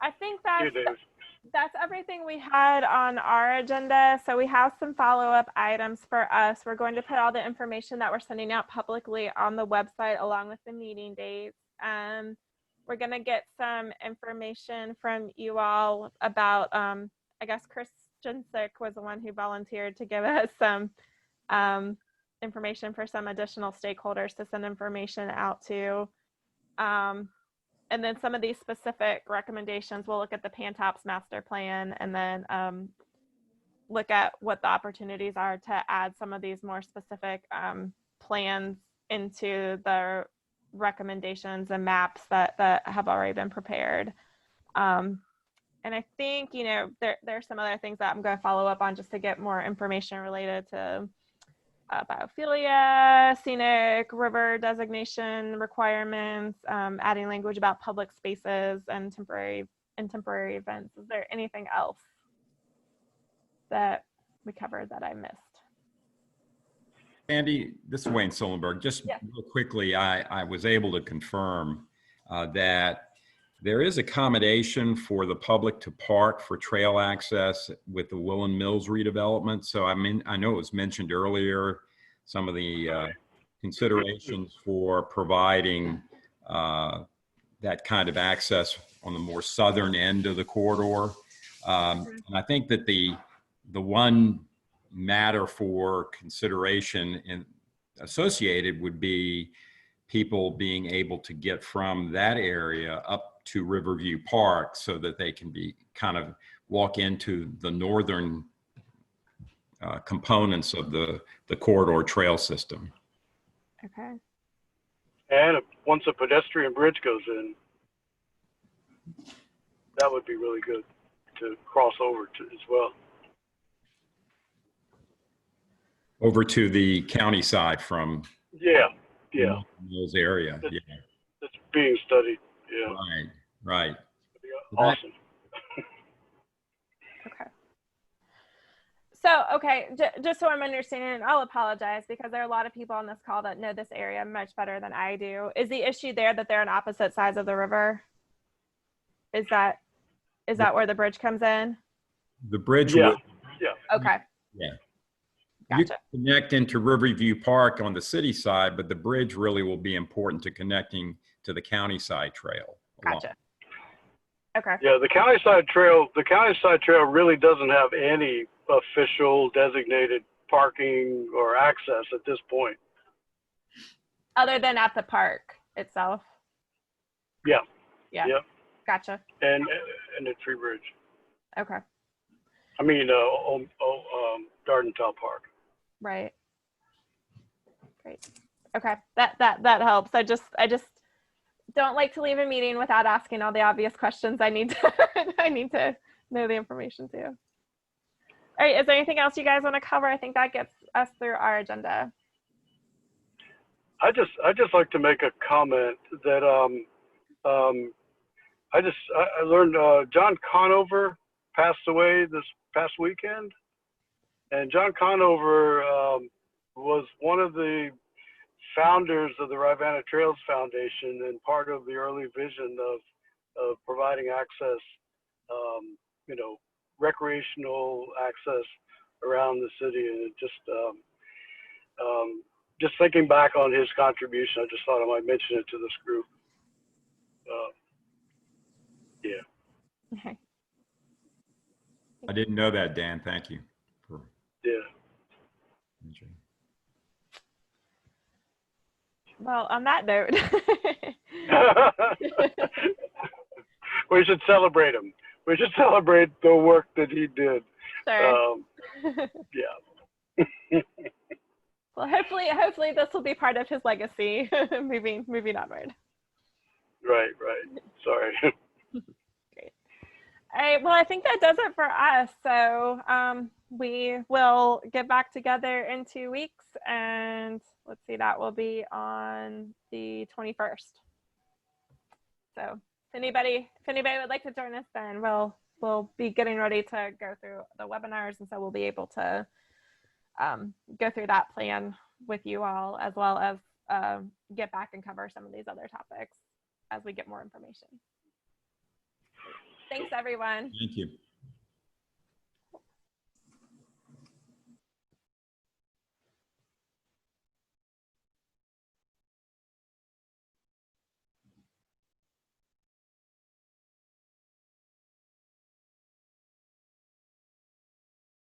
I think that's everything we had on our agenda. So we have some follow-up items for us. We're going to put all the information that we're sending out publicly on the website along with the meeting dates. We're going to get some information from you all about, I guess Chris Jensick was the one who volunteered to give us some information for some additional stakeholders to send information out to. And then some of these specific recommendations, we'll look at the Pantops master plan and then look at what the opportunities are to add some of these more specific plans into the recommendations and maps that have already been prepared. And I think, there's some other things that I'm going to follow up on just to get more information related to biophilia, scenic river designation requirements, adding language about public spaces and temporary events. Is there anything else that we covered that I missed? Andy, this is Wayne Sullenberg. Just real quickly, I was able to confirm that there is accommodation for the public to park for trail access with the Woolen Mills redevelopment. So I know it was mentioned earlier, some of the considerations for providing that kind of access on the more southern end of the corridor. And I think that the one matter for consideration associated would be people being able to get from that area up to Riverview Park so that they can be kind of walk into the northern components of the corridor trail system. Okay. And once a pedestrian bridge goes in, that would be really good to cross over to as well. Over to the county side from those area. It's being studied. Yeah. Right. Awesome. Okay. So, okay, just so I'm understanding, and I'll apologize because there are a lot of people on this call that know this area much better than I do. Is the issue there that they're on opposite sides of the river? Is that where the bridge comes in? The bridge Yeah, would, yeah. Okay, yeah. You gotcha. can connect into Riverview Park on the city side, but the bridge really will be important to connecting to the county side trail. Gotcha. Okay. Yeah, the county side trail really doesn't have any official designated parking or access at this point. Other than at the park itself. Yeah. Yeah. Yep. Gotcha. And at Tree Bridge. Okay. I mean, Gardentown Park. Right. Great. Okay. That helps. I just don't like to leave a meeting without asking all the obvious questions. I need to know the information too. All right. Is there anything else you guys want to cover? I think that gets us through our agenda. I just like to make a comment that I learned John Conover passed away this past weekend, and John Conover was one of the founders of the Rivanna Trails Foundation and part of the early vision of providing access, recreational access around the city. And it just thinking back on his contribution, I just thought I might mention it to this group. Yeah. Okay. I didn't know that, Dan. Thank you. Yeah. Well, on that note, we should celebrate him. We should celebrate the work that he did. Sure. Yeah. Well, hopefully this will be part of his legacy moving onward. Right. Sorry. Great. All right. Well, I think that does it for us. So we will get back together in 2 weeks, and let's see, that will be on the 21st. So if anybody would like to join us, then we'll be getting ready to go through the webinars, and so we'll be able to go through that plan with you all, as well as get back and cover some of these other topics as we get more information. Thanks, everyone. Thank you.